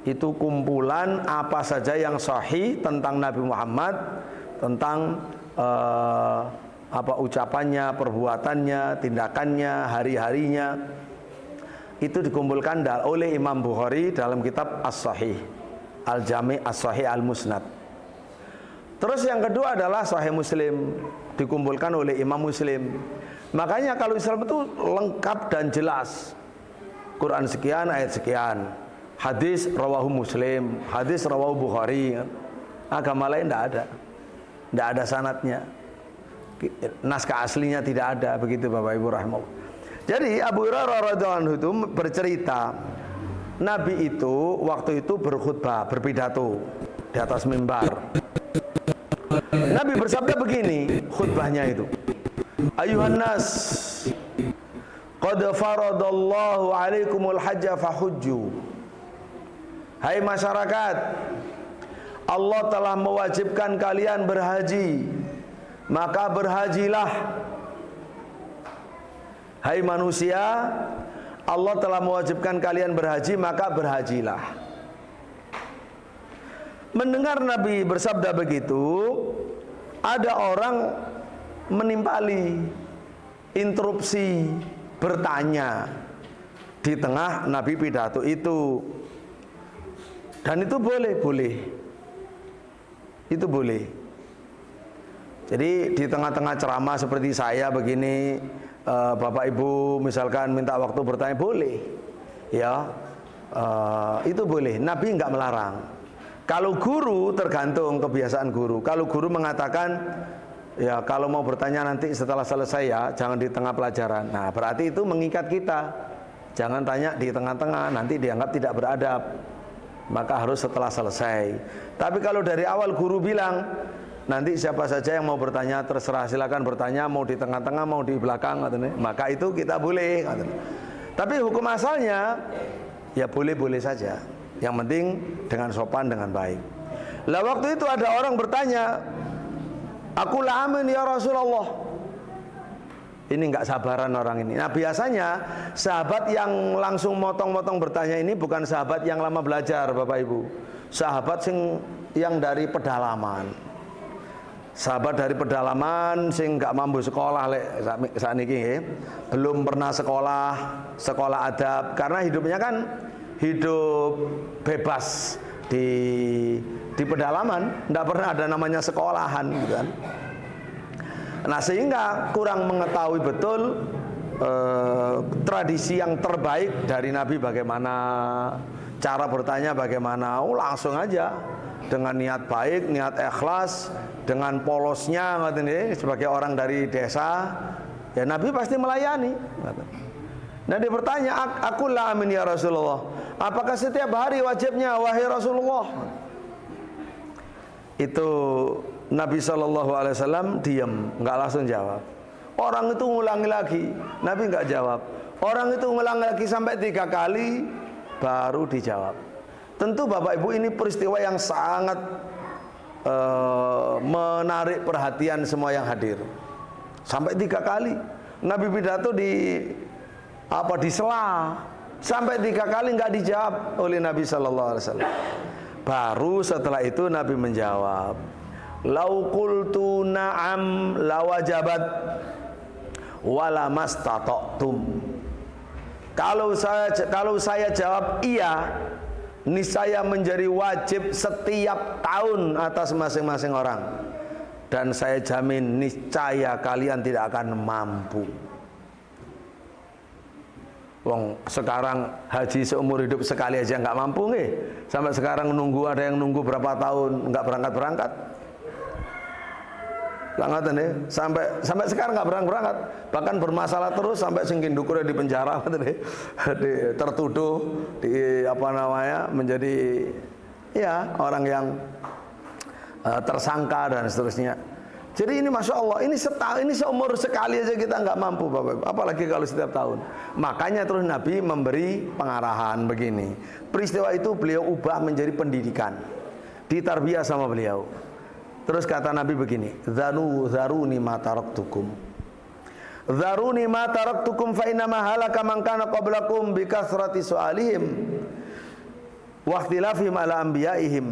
Speaker 1: Itu kumpulan apa saja yang sahih tentang Nabi Muhammad, tentang apa ucapannya, perbuatannya, tindakannya, hari-harinya. Itu dikumpulkan oleh Imam Bukhari dalam kitab As-Sahih, Al-Jami' As-Sahih Al-Musnad. Terus yang kedua adalah Sahih Muslim, dikumpulkan oleh Imam Muslim. Makanya kalau Islam itu lengkap dan jelas. Quran sekian, ayat sekian. Hadis rawahu Muslim, hadis rawahu Bukhari. Agama lain tidak ada. Tidak ada sanadnya. Naskah aslinya tidak ada, begitu Bapak Ibu rahimahullah. Jadi Abu Hurairah radhiyallahu anhu itu bercerita, Nabi itu waktu itu berkhutbah, berpidato di atas mimbar. Nabi bersabda begini, khutbahnya itu, Ayuhan nas, qad faradallahu alaikumul hajja fahujju. Hai masyarakat, Allah telah mewajibkan kalian berhaji, maka berhajilah. Hai manusia, Allah telah mewajibkan kalian berhaji, maka berhajilah. Mendengar Nabi bersabda begitu, ada orang menimpali, interupsi, bertanya di tengah Nabi pidato itu. Dan itu boleh. Itu boleh. Jadi di tengah-tengah ceramah seperti saya begini, Bapak Ibu misalkan minta waktu bertanya, boleh. Ya, itu boleh. Nabi enggak melarang. Kalau guru tergantung kebiasaan guru. Kalau guru mengatakan, ya kalau mau bertanya nanti setelah selesai ya, jangan di tengah pelajaran. Nah berarti itu mengikat kita. Jangan tanya di tengah-tengah, nanti dianggap tidak beradab. Maka harus setelah selesai. Tapi kalau dari awal guru bilang, nanti siapa saja yang mau bertanya terserah, silakan bertanya, mau di tengah-tengah, mau di belakang, maka itu kita boleh. Tapi hukum asalnya, ya boleh-boleh saja. Yang penting dengan sopan, dengan baik. Lah waktu itu ada orang bertanya, aku amin ya Rasulullah. Ini enggak sabaran orang ini. Nah biasanya sahabat yang langsung motong-motong bertanya ini bukan sahabat yang lama belajar Bapak Ibu. Sahabat yang dari pedalaman. Sahabat dari pedalaman sing enggak mampu sekolah saat ini, belum pernah sekolah adab, karena hidupnya kan hidup bebas di pedalaman, tidak pernah ada namanya sekolahan gitu kan. Nah sehingga kurang mengetahui betul tradisi yang terbaik dari Nabi bagaimana, cara bertanya bagaimana. Langsung aja dengan niat baik, niat ikhlas, dengan polosnya sebagai orang dari desa, ya Nabi pasti melayani. Nah dia bertanya, aku amin ya Rasulullah, apakah setiap hari wajibnya wahai Rasulullah? Itu Nabi SAW diam, nggak langsung jawab. Orang itu ngulangi lagi, Nabi nggak jawab. Orang itu ngulangi lagi sampai 3 kali, baru dijawab. Tentu Bapak Ibu ini peristiwa yang sangat menarik perhatian semua yang hadir. Sampai 3 kali Nabi pidato disela, sampai 3 kali nggak dijawab oleh Nabi Sallallahu Alaihi Wasallam. Baru setelah itu Nabi menjawab, lau qultu na'am lawajabat wala mastata'tum. Kalau saya jawab iya, niscaya menjadi wajib setiap tahun atas masing-masing orang, dan saya jamin niscaya kalian tidak akan mampu. Wong sekarang haji seumur hidup sekali aja nggak mampu nih. Sampai sekarang ada yang nunggu berapa tahun nggak berangkat. Sampai sekarang nggak berangkat. Bahkan bermasalah terus sampai singkin dukurnya di penjara, tertuduh menjadi ya orang yang tersangka dan seterusnya. Jadi ini Masya Allah, ini seumur sekali aja kita nggak mampu Bapak Ibu, apalagi kalau setiap tahun. Makanya terus Nabi memberi pengarahan begini. Peristiwa itu beliau ubah menjadi pendidikan, ditarbiyah sama beliau. Terus kata Nabi begini, Zaruni ma taraktukum, Zaruni ma taraktukum fa inna ma halaka man kana qablakum bi kasrati su'alihim wa ikhtilafihim ala anbiya'ihim.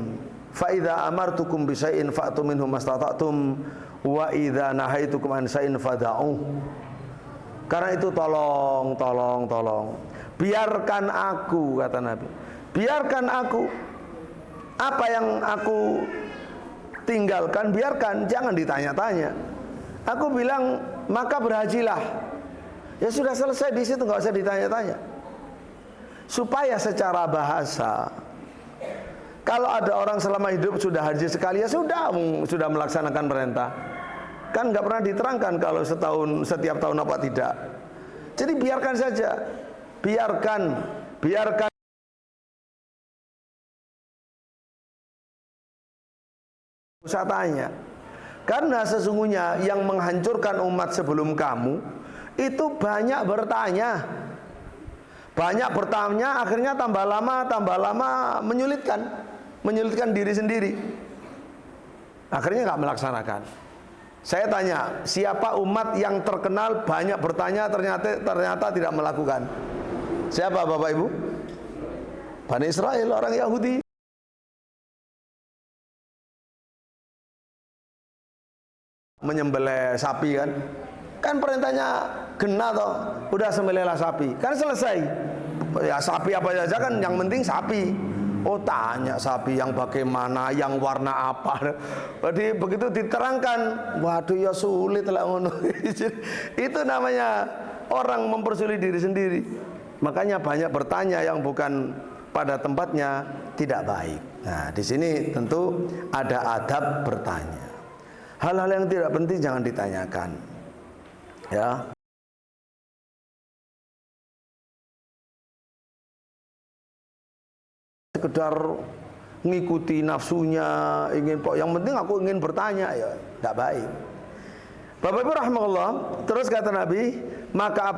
Speaker 1: Fa idza amartukum bi syai'in fa'tu minhu mastata'tum wa idza nahaitukum an syai'in fada'u. Karena itu tolong biarkan aku, kata Nabi, biarkan aku, apa yang aku tinggalkan biarkan, jangan ditanya-tanya. Aku bilang maka berhajilah, ya sudah selesai di situ, nggak usah ditanya-tanya. Supaya secara bahasa, kalau ada orang selama hidup sudah haji sekali, ya sudah melaksanakan perintah. Kan nggak pernah diterangkan kalau setiap tahun apa tidak. Jadi biarkan saja, biarkan. Usah tanya. Karena sesungguhnya yang menghancurkan umat sebelum kamu itu banyak bertanya. Banyak bertanya, akhirnya tambah lama menyulitkan diri sendiri. Akhirnya nggak melaksanakan. Saya tanya, siapa umat yang terkenal banyak bertanya ternyata tidak melakukan? Siapa Bapak Ibu? Bani Israel, orang Yahudi. Menyembelih sapi kan perintahnya genah toh, udah sembelihlah sapi, kan selesai. Ya sapi apa saja kan, yang penting sapi. Oh tanya sapi yang bagaimana, yang warna apa. Jadi begitu diterangkan, waduh ya sulit lah ngono. Itu namanya orang mempersulit diri sendiri. Makanya banyak bertanya yang bukan pada tempatnya tidak baik. Nah di sini tentu ada adab bertanya. Hal-hal yang tidak penting jangan ditanyakan. Ya. Sekedar ngikuti nafsunya, yang penting aku ingin bertanya, ya tidak baik. Bapak Ibu rahimahullah, terus kata Nabi, maka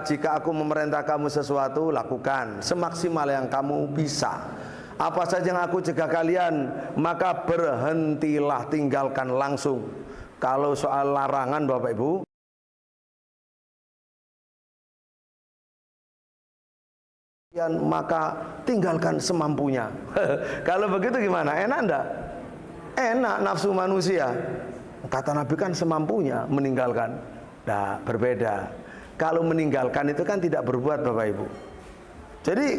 Speaker 1: jika aku memerintah kamu sesuatu, lakukan semaksimal yang kamu bisa. Apa saja yang aku cegah kalian, maka berhentilah, tinggalkan langsung. Kalau soal larangan Bapak Ibu, maka tinggalkan semampunya. Kalau begitu gimana? Enak enggak? Enak nafsu manusia. Kata Nabi kan semampunya meninggalkan. Nah, berbeda. Kalau meninggalkan itu kan tidak berbuat Bapak Ibu. Jadi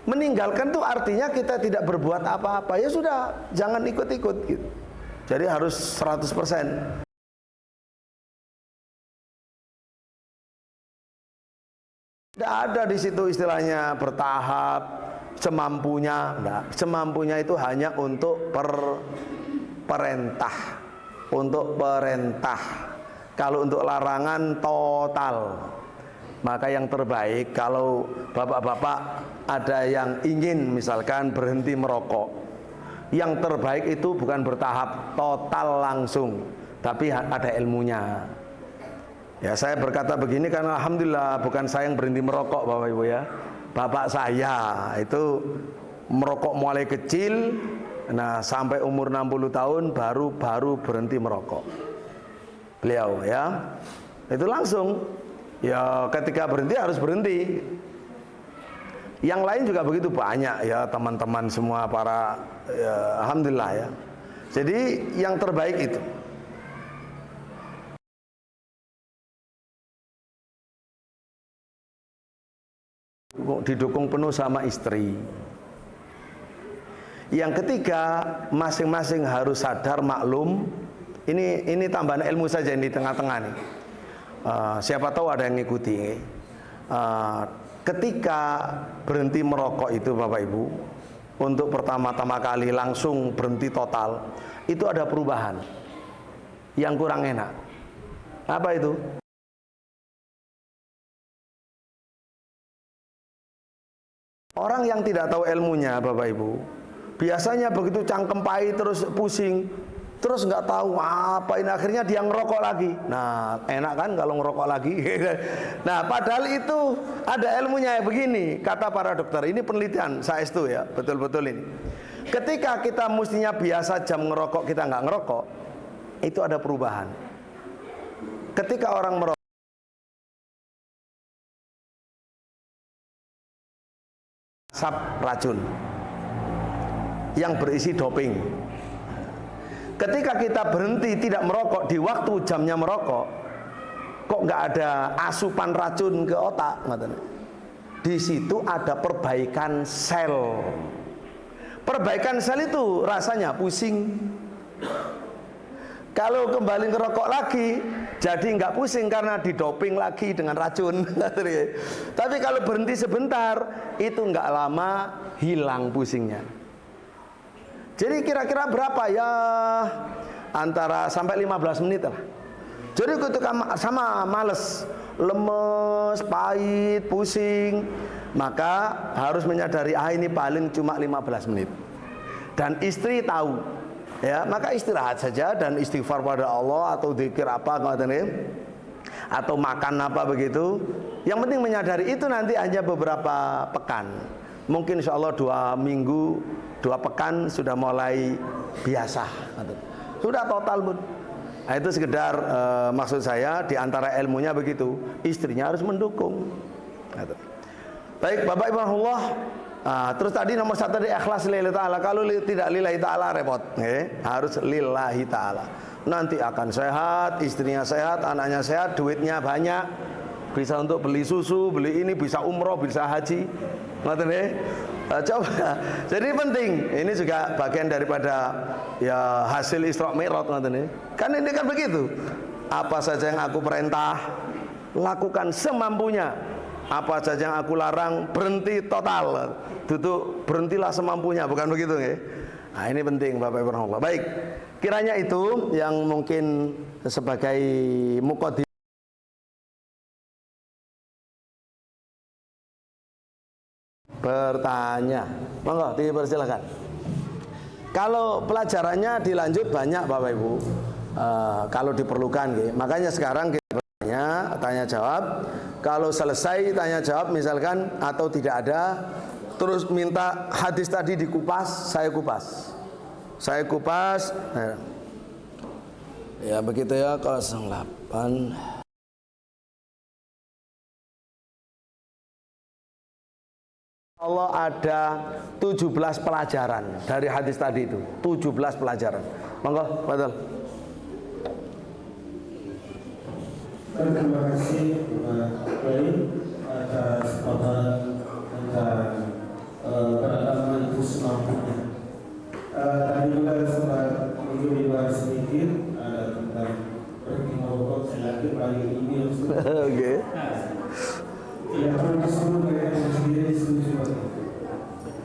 Speaker 1: meninggalkan itu artinya kita tidak berbuat apa-apa. Ya sudah, jangan ikut-ikut gitu. Jadi harus 100%. Tidak ada di situ istilahnya bertahap, semampunya. Enggak. Semampunya itu hanya untuk perintah. Untuk perintah. Kalau untuk larangan total. Maka yang terbaik kalau bapak-bapak ada yang ingin misalkan berhenti merokok, yang terbaik itu bukan bertahap, total langsung, tapi ada ilmunya. Ya saya berkata begini karena alhamdulillah bukan saya yang berhenti merokok Bapak Ibu ya. Bapak saya itu merokok mulai kecil, nah sampai umur 60 tahun baru berhenti merokok. Beliau ya. Itu langsung. Ya ketika berhenti harus berhenti. Yang lain juga begitu banyak ya teman-teman semua para ya, alhamdulillah ya. Jadi yang terbaik itu. Didukung penuh sama istri. Yang ketiga, masing-masing harus sadar maklum. Ini tambahan ilmu saja di tengah-tengah nih. Siapa tahu ada yang ngikuti. Ketika berhenti merokok itu Bapak Ibu, untuk pertama-tama kali langsung berhenti total, itu ada perubahan yang kurang enak. Apa itu? Orang yang tidak tahu ilmunya Bapak Ibu, Biasanya begitu cangkem pahit terus pusing, terus nggak tahu apa ini, akhirnya dia ngerokok lagi. Nah, enak kan kalau ngerokok lagi. Nah, padahal itu ada ilmunya begini, kata para dokter. Ini penelitian saestu ya, betul-betul ini. Ketika kita mestinya biasa jam ngerokok, kita nggak ngerokok, itu ada perubahan. Ketika orang merokok asap racun yang berisi doping. Ketika kita berhenti tidak merokok di waktu jamnya merokok, kok nggak ada asupan racun ke otak? Di situ ada perbaikan sel. Perbaikan sel itu rasanya pusing. Kalau kembali ngerokok lagi, jadi nggak pusing karena didoping lagi dengan racun. Tapi kalau berhenti sebentar, itu nggak lama hilang pusingnya. Jadi kira-kira berapa ya? Antara sampai 15 menit lah. Jadi ketika sama males, lemes, pahit, pusing, maka harus menyadari ini paling cuma 15 menit. Dan istri tahu, ya, maka istirahat saja dan istighfar pada Allah atau zikir apa atau makan apa begitu. Yang penting menyadari itu nanti hanya beberapa pekan. Mungkin insya Allah 2 minggu, 2 pekan sudah mulai biasa. Sudah total pun. Nah, itu sekedar maksud saya di antara ilmunya begitu. Istrinya harus mendukung. Baik, Bapak Ibu Allah. Terus tadi nomor 1 tadi ikhlas lillahi ta'ala. Kalau tidak lillahi ta'ala repot, harus lillahi ta'ala. Nanti akan sehat, istrinya sehat, anaknya sehat, duitnya banyak, bisa untuk beli susu, beli ini, bisa umroh, bisa haji. Coba. Jadi penting. Ini juga bagian daripada ya hasil Isra Mi'raj. Kan ini kan begitu. Apa saja yang aku perintah, lakukan semampunya. Apa saja yang aku larang, berhenti total. Duduk berhentilah semampunya, bukan begitu nggih? Nah, ini penting Bapak Ibu Allah. Baik. Kiranya itu yang mungkin sebagai muqaddimah bertanya. Monggo dipersilakan. Kalau pelajarannya dilanjut banyak Bapak Ibu. Kalau diperlukan nggih. Makanya sekarang kita tanya jawab. Kalau selesai tanya jawab misalkan atau tidak ada, terus minta hadis tadi dikupas, saya kupas. Saya kupas. Ya begitu ya, 08. Allah ada 17 pelajaran dari hadis tadi itu. 17 pelajaran. Monggo, betul.
Speaker 2: Terima kasih Pak Kiai atas paparan tentang beragama itu semampunya. Tadi juga sempat menyinggung dibahas sedikit ada tentang berhenti merokok selagi pagi ini.
Speaker 1: Oke.
Speaker 2: Tidak perlu disebut mereka sendiri setuju.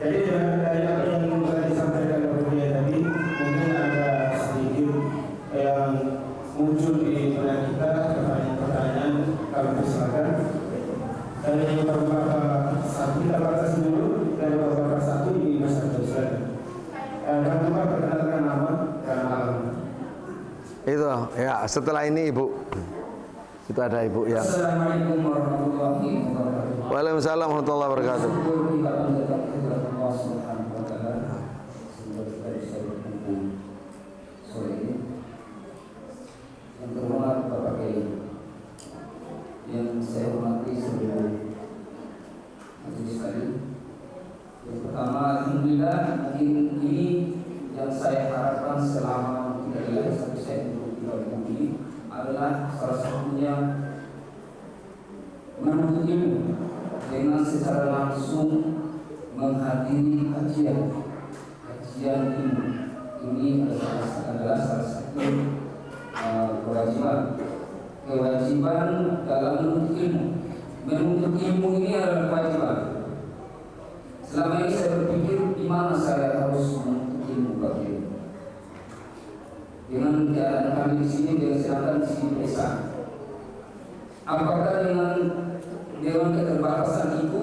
Speaker 2: Jadi dari apa yang telah disampaikan oleh Kiai tadi, mungkin ada sedikit yang muncul di benak kita, pertanyaan-pertanyaan kami persilakan. Dari beberapa satu kita batas dulu, dari beberapa satu ini Mas Abdul silakan. Kami lupa perkenalkan nama dan alamat.
Speaker 1: Itu ya, setelah ini Ibu. Itu ada Ibu yang.
Speaker 3: Assalamualaikum warahmatullahi wabarakatuh.
Speaker 1: Waalaikumsalam warahmatullahi wabarakatuh.
Speaker 3: Yang terhormat Bapak Kiai, yang saya hormati seluruh majelis tadi. Yang pertama, alhamdulillah ini yang saya harapkan selama 3 bulan sampai saya untuk 3 bulan ini adalah salah satunya menuntut ilmu dengan secara langsung menghadiri kajian ilmu. Ini adalah salah satu kewajiban dalam menuntut ilmu. Menuntut ilmu ini adalah kewajiban. Selama ini saya berpikir di mana saya harus menuntut ilmu bagi dengan keadaan kami di sini, dengan sedangkan di sini desa. Apakah dengan keterbatasan itu,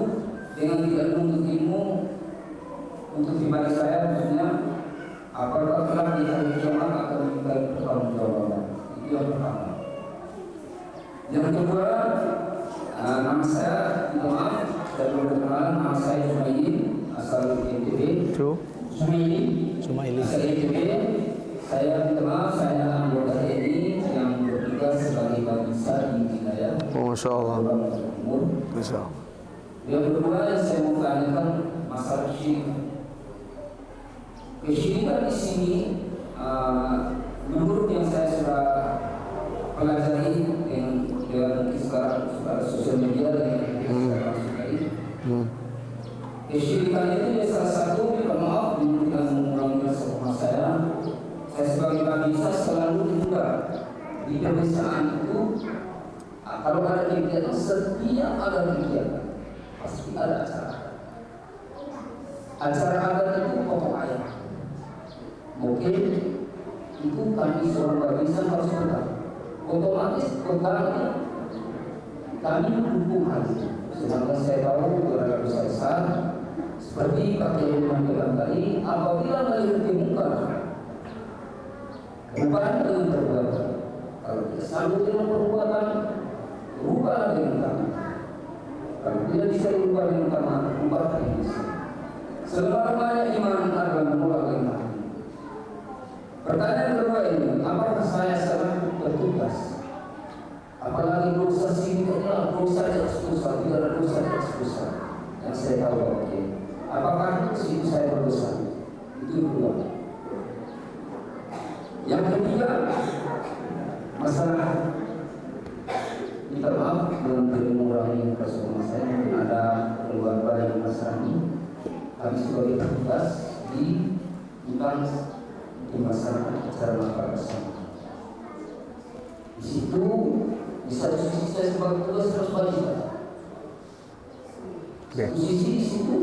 Speaker 3: dengan tidak menuntut ilmu, untuk pribadi saya maksudnya apakah kelak di hari kiamat akan diminta pertanggungjawaban. Itu yang pertama. Yang kedua, nama saya, maaf, saya belum berkenalan, nama saya Sumaili, asal NTB. Sumaili, asal NTB. Saya dikenal, saya anggota TNI yang bertugas sebagai babinsa di wilayah.
Speaker 1: Masya Allah. Masya Allah.
Speaker 3: Yang kedua yang saya mau tanyakan masalah syirik. Kesyirikan di sini, menurut yang saya sudah pelajari dengan sekarang sosial media dengan sekarang sekali. Kesyirikan itu ya salah satu, minta maaf, tidak mengulangi rasa saya sebagai babinsa selalu dibuka di pemeriksaan itu. Kalau ada kegiatan, setiap ada kegiatan pasti ada acara. Acara adat itu pokok ayat. Mungkin itu kami seorang babinsa harus pegang. Otomatis pegangnya kami mendukung hal itu. Sedangkan saya tahu beberapa besar seperti Pak Kiai bilang tadi, apabila melihat kemukan rubah dengan perbuatan. Kalau tidak sanggup dengan perbuatan, rubah dengan tangan. Kalau tidak bisa dirubah dengan tangan, rubah dengan lisan. Sebenarnya iman adalah menolak dengan hati. Pertanyaan kedua ini, apakah saya sedang bertugas? Apalagi dosa sini adalah dosa eksekusi, tidak ada dosa eksekusi. Yang saya tahu, oke. Apakah situ saya berdosa? Itu kedua. Yang ketiga, masalah minta maaf dengan mengurangi persoalan saya, mungkin ada keluarga yang masalah ini. Kami sebagai petugas di bukan di masyarakat secara masyarakat bersama. Di situ di satu sisi saya sebagai petugas harus wajiban. Satu sisi di situ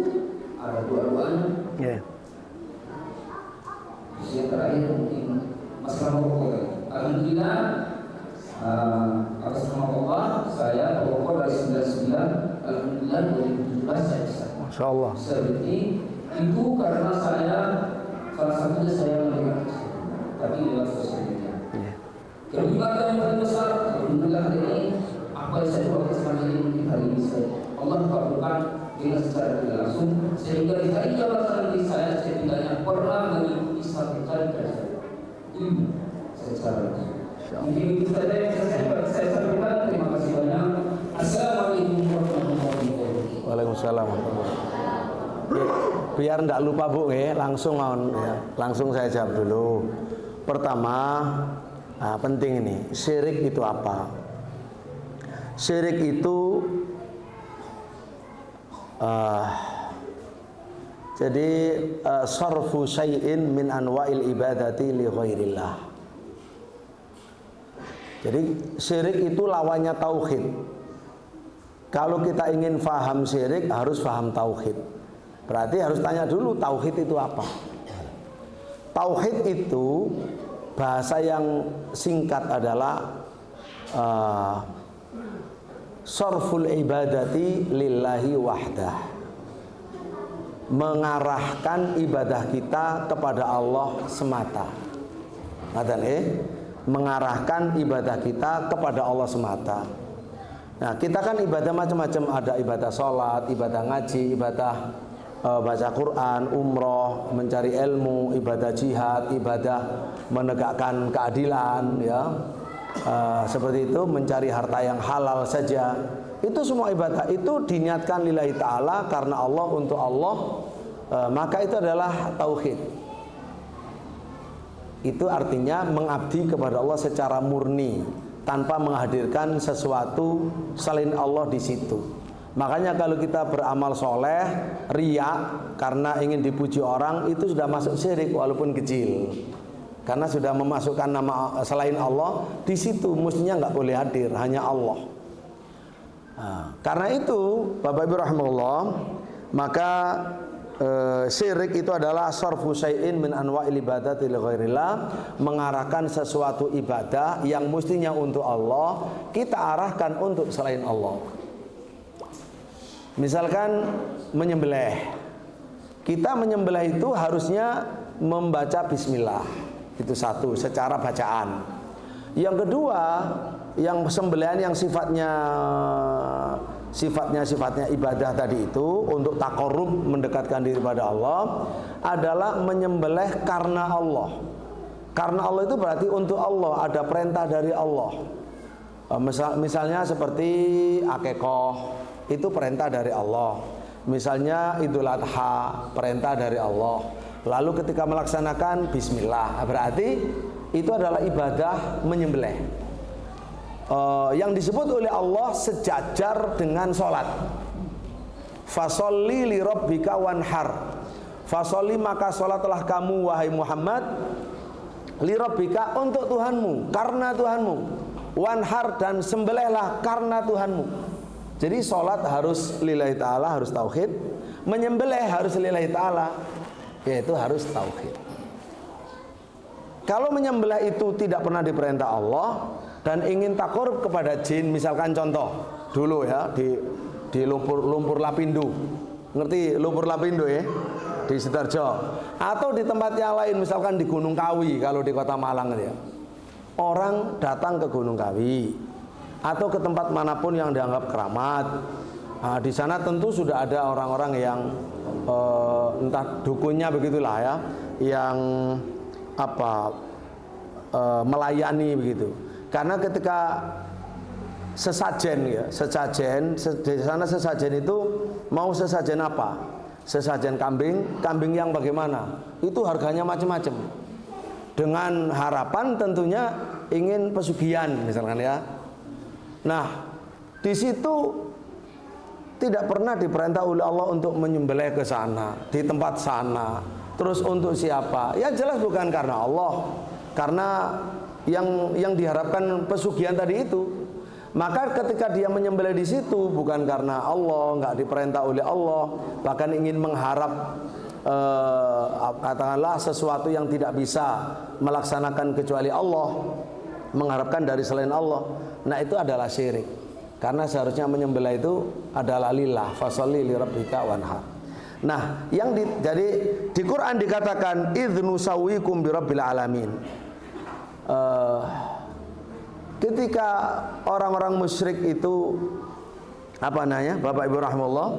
Speaker 3: ada dua-duanya. Sisi yang terakhir mungkin masalah pokok. Alhamdulillah, atas nama Allah saya pokok dari 99, alhamdulillah 2017 saya bisa.
Speaker 1: Masya Allah.
Speaker 3: Seperti itu karena saya salah satunya saya melihat, tapi lewat sosial media. Kenikmatan yang paling besar, alhamdulillah hari ini apa yang saya buat selama ini hari ini Allah kabulkan dengan secara tidak langsung, sehingga di hari jabatan di saya setidaknya pernah mengikuti satu kali kajian ilmu secara langsung. Mungkin itu saja yang saya sampaikan. Terima kasih banyak. Assalamualaikum warahmatullahi wabarakatuh.
Speaker 1: Waalaikumsalam warahmatullahi wabarakatuh. Biar tidak lupa Bu, langsung ya. Langsung saya jawab dulu. Pertama, penting ini, syirik itu apa? Syirik itu jadi sarfu syai'in min anwa'il ibadati li ghairillah. Jadi syirik itu lawannya tauhid. Kalau kita ingin faham syirik harus faham tauhid. Berarti harus tanya dulu tauhid itu apa? Tauhid itu bahasa yang singkat adalah sarful ibadati lillahi wahdah. Mengarahkan ibadah kita kepada Allah semata. Mengarahkan ibadah kita kepada Allah semata. Nah, kita kan ibadah macam-macam, ada ibadah sholat, ibadah ngaji, ibadah baca Quran, umroh, mencari ilmu, ibadah jihad, ibadah menegakkan keadilan, ya, seperti itu, mencari harta yang halal saja. Itu semua ibadah itu diniatkan lillahi ta'ala, karena Allah, untuk Allah, maka itu adalah tauhid. Itu artinya mengabdi kepada Allah secara murni, tanpa menghadirkan sesuatu selain Allah di situ. Makanya kalau kita beramal soleh, riya karena ingin dipuji orang, itu sudah masuk syirik walaupun kecil. Karena sudah memasukkan nama selain Allah di situ, mestinya nggak boleh hadir, hanya Allah. Karena itu, Bapak Ibu rahimahullah, maka syirik itu adalah sarfu syai'in min anwa'il ibadati li ghairillah, mengarahkan sesuatu ibadah yang mestinya untuk Allah kita arahkan untuk selain Allah. Misalkan menyembelih, Kita menyembelih itu harusnya membaca bismillah. Itu satu, secara bacaan. Yang kedua, yang sembelihan yang sifatnya ibadah tadi itu untuk takarrub, mendekatkan diri pada Allah, adalah menyembelih karena Allah. Karena Allah itu berarti untuk Allah, ada perintah dari Allah. Misalnya seperti akikoh, itu perintah dari Allah. Misalnya Idul Adha, perintah dari Allah. Lalu ketika melaksanakan bismillah, berarti itu adalah ibadah menyembelih. Yang disebut oleh Allah sejajar dengan sholat. Fasolli li rabbika wanhar. Fasolli, maka sholatlah kamu wahai Muhammad, li rabbika, untuk Tuhanmu, karena Tuhanmu. Wanhar, dan sembelihlah karena Tuhanmu. Jadi sholat harus lillahi ta'ala, harus tauhid. Menyembelih harus lillahi ta'ala, yaitu harus tauhid. Kalau menyembelih itu tidak pernah diperintah Allah dan ingin takarrub kepada jin, misalkan contoh dulu ya di lumpur Lapindo, ngerti lumpur Lapindo ya, di Sidoarjo, atau di tempat yang lain, misalkan di Gunung Kawi kalau di Kota Malang ya. Orang datang ke Gunung Kawi atau ke tempat manapun yang dianggap keramat. Nah, di sana tentu sudah ada orang-orang yang entah dukunnya begitulah ya, yang melayani begitu. Karena ketika sesajen ya, di sana sesajen itu mau sesajen apa? Sesajen kambing yang bagaimana? Itu harganya macam-macam. Dengan harapan tentunya ingin pesugihan misalkan ya. Nah, di situ tidak pernah diperintah oleh Allah untuk menyembelih ke sana, di tempat sana. Terus untuk siapa? Ya jelas bukan karena Allah. Karena yang diharapkan pesugihan tadi itu. Maka ketika dia menyembelih di situ bukan karena Allah, nggak diperintah oleh Allah, bahkan ingin mengharap katakanlah sesuatu yang tidak bisa melaksanakan kecuali Allah, mengharapkan dari selain Allah. Nah, itu adalah syirik. Karena seharusnya menyembelih itu adalah lillah, fasholli li rabbika wanhar. Nah, jadi di Quran dikatakan idznu sawwikum bi rabbil alamin. Ketika orang-orang musyrik itu Bapak Ibu rahimahullah,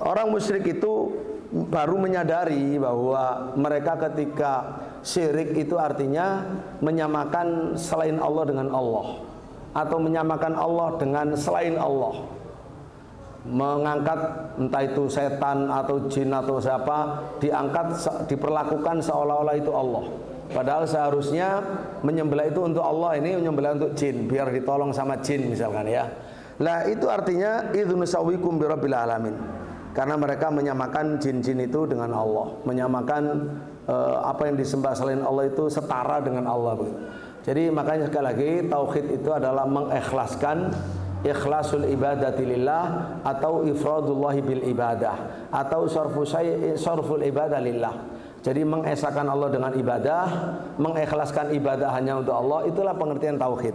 Speaker 1: orang musyrik itu baru menyadari bahwa mereka ketika syirik itu artinya menyamakan selain Allah dengan Allah, atau menyamakan Allah dengan selain Allah, mengangkat entah itu setan atau jin atau siapa, diperlakukan seolah-olah itu Allah. Padahal seharusnya menyembelih itu untuk Allah, ini menyembelih untuk jin, biar ditolong sama jin misalkan ya. Lah itu artinya idznu sawwikum bi rabbil alamin. Karena mereka menyamakan jin-jin itu dengan Allah, menyamakan apa yang disembah selain Allah itu setara dengan Allah begitu. Jadi makanya sekali lagi tauhid itu adalah mengikhlaskan, ikhlasul ibadati lillah, atau ifradullahi bil ibadah, atau sarful ibadah lillah. Jadi mengesahkan Allah dengan ibadah, mengikhlaskan ibadah hanya untuk Allah, itulah pengertian tauhid.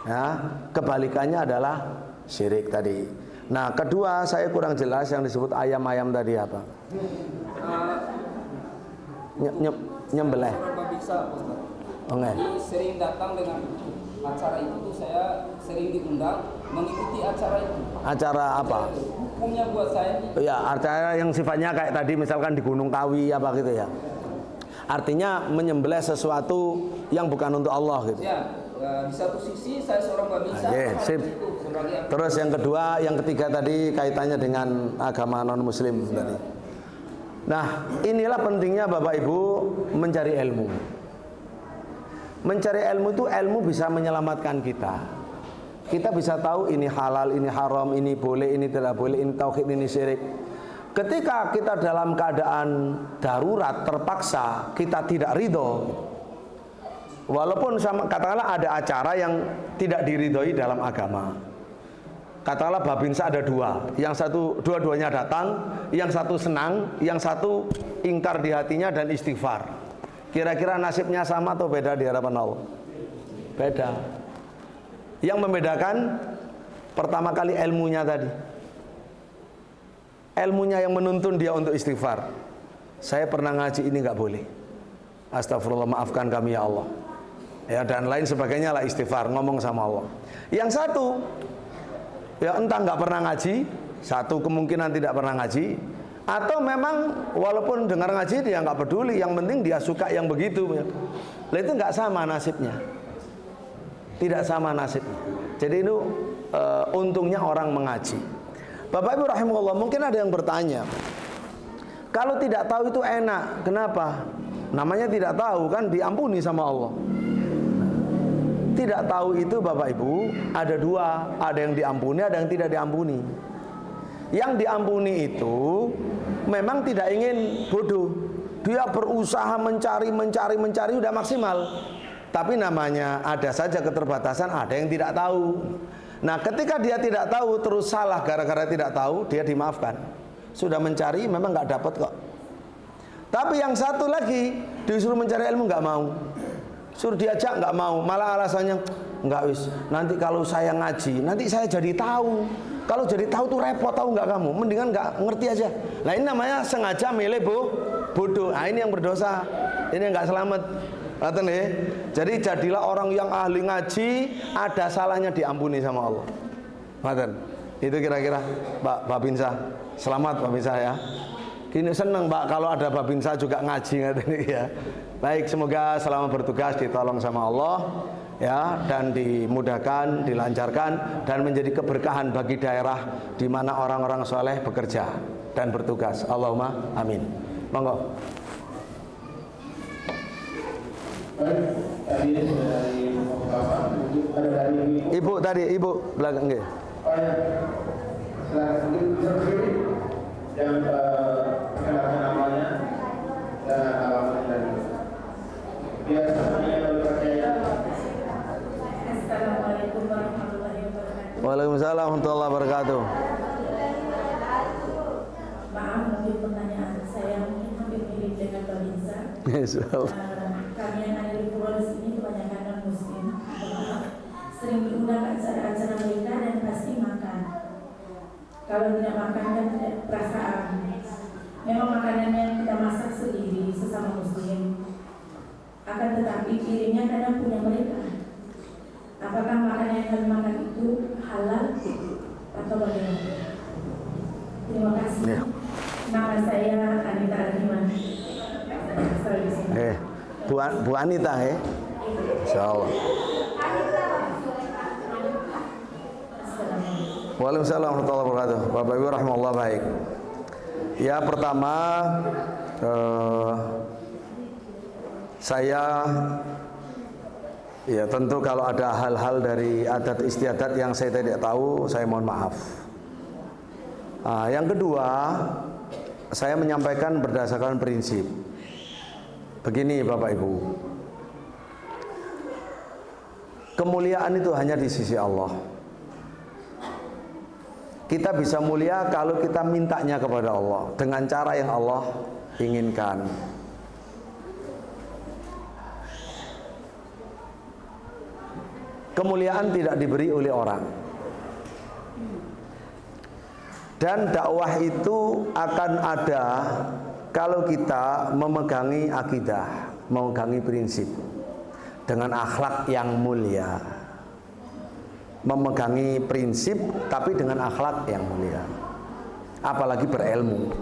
Speaker 1: Ya, kebalikannya adalah syirik tadi. Nah, kedua saya kurang jelas yang disebut ayam-ayam tadi apa? Nyembelih.
Speaker 3: Jadi sering datang dengan acara itu tuh, saya sering diundang mengikuti acara itu.
Speaker 1: Acara apa?
Speaker 3: Hukumnya buat saya.
Speaker 1: Ya, acara yang sifatnya kayak tadi misalkan di Gunung Kawi apa gitu ya. Artinya menyembelih sesuatu yang bukan untuk Allah gitu.
Speaker 3: Ya, di satu sisi saya seorang babinsa.
Speaker 1: Sip. Terus yang kedua, yang ketiga tadi kaitannya dengan agama non-muslim tadi. Nah, inilah pentingnya Bapak Ibu mencari ilmu. Mencari ilmu itu, ilmu bisa menyelamatkan kita. Kita bisa tahu ini halal, ini haram, ini boleh, ini tidak boleh, ini tauhid, ini syirik. Ketika kita dalam keadaan darurat, terpaksa, kita tidak ridho. Walaupun katakanlah ada acara yang tidak diridhoi dalam agama. Katakanlah babinsa ada dua, yang satu dua-duanya datang, yang satu senang, yang satu ingkar di hatinya dan istighfar. Kira-kira nasibnya sama atau beda di hadapan Allah? Beda. Yang membedakan pertama kali ilmunya tadi. ilmunya yang menuntun dia untuk istighfar. Saya pernah ngaji ini nggak boleh. Astagfirullah, maafkan kami ya Allah. Ya, dan lain sebagainya lah, istighfar, ngomong sama Allah. Yang satu, ya entah nggak pernah ngaji, satu kemungkinan tidak pernah ngaji, atau memang walaupun dengar ngaji dia nggak peduli, yang penting dia suka yang begitu. Lah itu nggak sama nasibnya, tidak sama nasibnya. Jadi itu untungnya orang mengaji. Bapak Ibu rahimahullah, mungkin ada yang bertanya, kalau tidak tahu itu enak, kenapa? Namanya tidak tahu kan diampuni sama Allah. Tidak tahu itu Bapak Ibu ada dua, ada yang diampuni, ada yang tidak diampuni. Yang diampuni itu memang tidak ingin bodoh, dia berusaha mencari sudah maksimal. Tapi namanya ada saja keterbatasan, ada yang tidak tahu. Nah ketika dia tidak tahu terus salah gara-gara tidak tahu, dia dimaafkan. Sudah mencari memang nggak dapat kok. Tapi yang satu lagi disuruh mencari ilmu nggak mau, suruh diajak nggak mau, malah alasannya nggak wis. Nanti kalau saya ngaji, nanti saya jadi tahu. Kalau jadi tahu tuh repot, tahu nggak kamu? Mendingan nggak ngerti aja. Nah ini namanya sengaja milih bodoh. Nah ini yang berdosa, ini yang nggak selamat. Jadi jadilah orang yang ahli ngaji, ada salahnya diampuni sama Allah. Itu kira-kira Pak Binsa. Selamat Pak Binsa ya. Ini senang Pak kalau ada Pak Binsa juga ngaji ya. Baik, semoga selama bertugas ditolong sama Allah ya, dan dimudahkan, dilancarkan, dan menjadi keberkahan bagi daerah di mana orang-orang soleh bekerja dan bertugas. Allahumma amin. Monggo.
Speaker 2: Tadi sudah dari Bapak, ada dari
Speaker 1: Ibu tadi, Ibu belakang nggih.
Speaker 2: Oh ya, silakan mungkin bisa berdiri yang perkenalkan namanya dan alamatnya dan biasanya lalu percaya.
Speaker 4: Assalamualaikum warahmatullahi wabarakatuh.
Speaker 1: Waalaikumsalam warahmatullahi wabarakatuh.
Speaker 4: Maaf mungkin pertanyaan saya mungkin hampir mirip dengan Pak Binsa. Kami yang ada di pulau sini kebanyakan non muslim, sering diundang acara-acara mereka dan pasti makan. Kalau tidak makan kan tidak perasaan. Memang makanannya kita masak sendiri sesama muslim. Akan tetapi piringnya kadang punya mereka. Apakah makanan yang kami makan itu halal atau bagaimana? Terima kasih.
Speaker 1: Ya.
Speaker 4: Nama saya Anita Ardiman.
Speaker 1: Bu Anita Insyaallah. Waalaikumsalam warahmatullahi wabarakatuh. Bapak Ibu rahimahullah, baik. Ya, pertama saya ya tentu kalau ada hal-hal dari adat istiadat yang saya tidak tahu, saya mohon maaf. Yang kedua, saya menyampaikan berdasarkan prinsip. Begini Bapak Ibu, kemuliaan itu hanya di sisi Allah. Kita bisa mulia kalau kita mintanya kepada Allah dengan cara yang Allah inginkan. Kemuliaan tidak diberi oleh orang. Dan dakwah itu akan ada kalau kita memegangi akidah, memegangi prinsip dengan akhlak yang mulia. Memegangi prinsip tapi dengan akhlak yang mulia. Apalagi berilmu.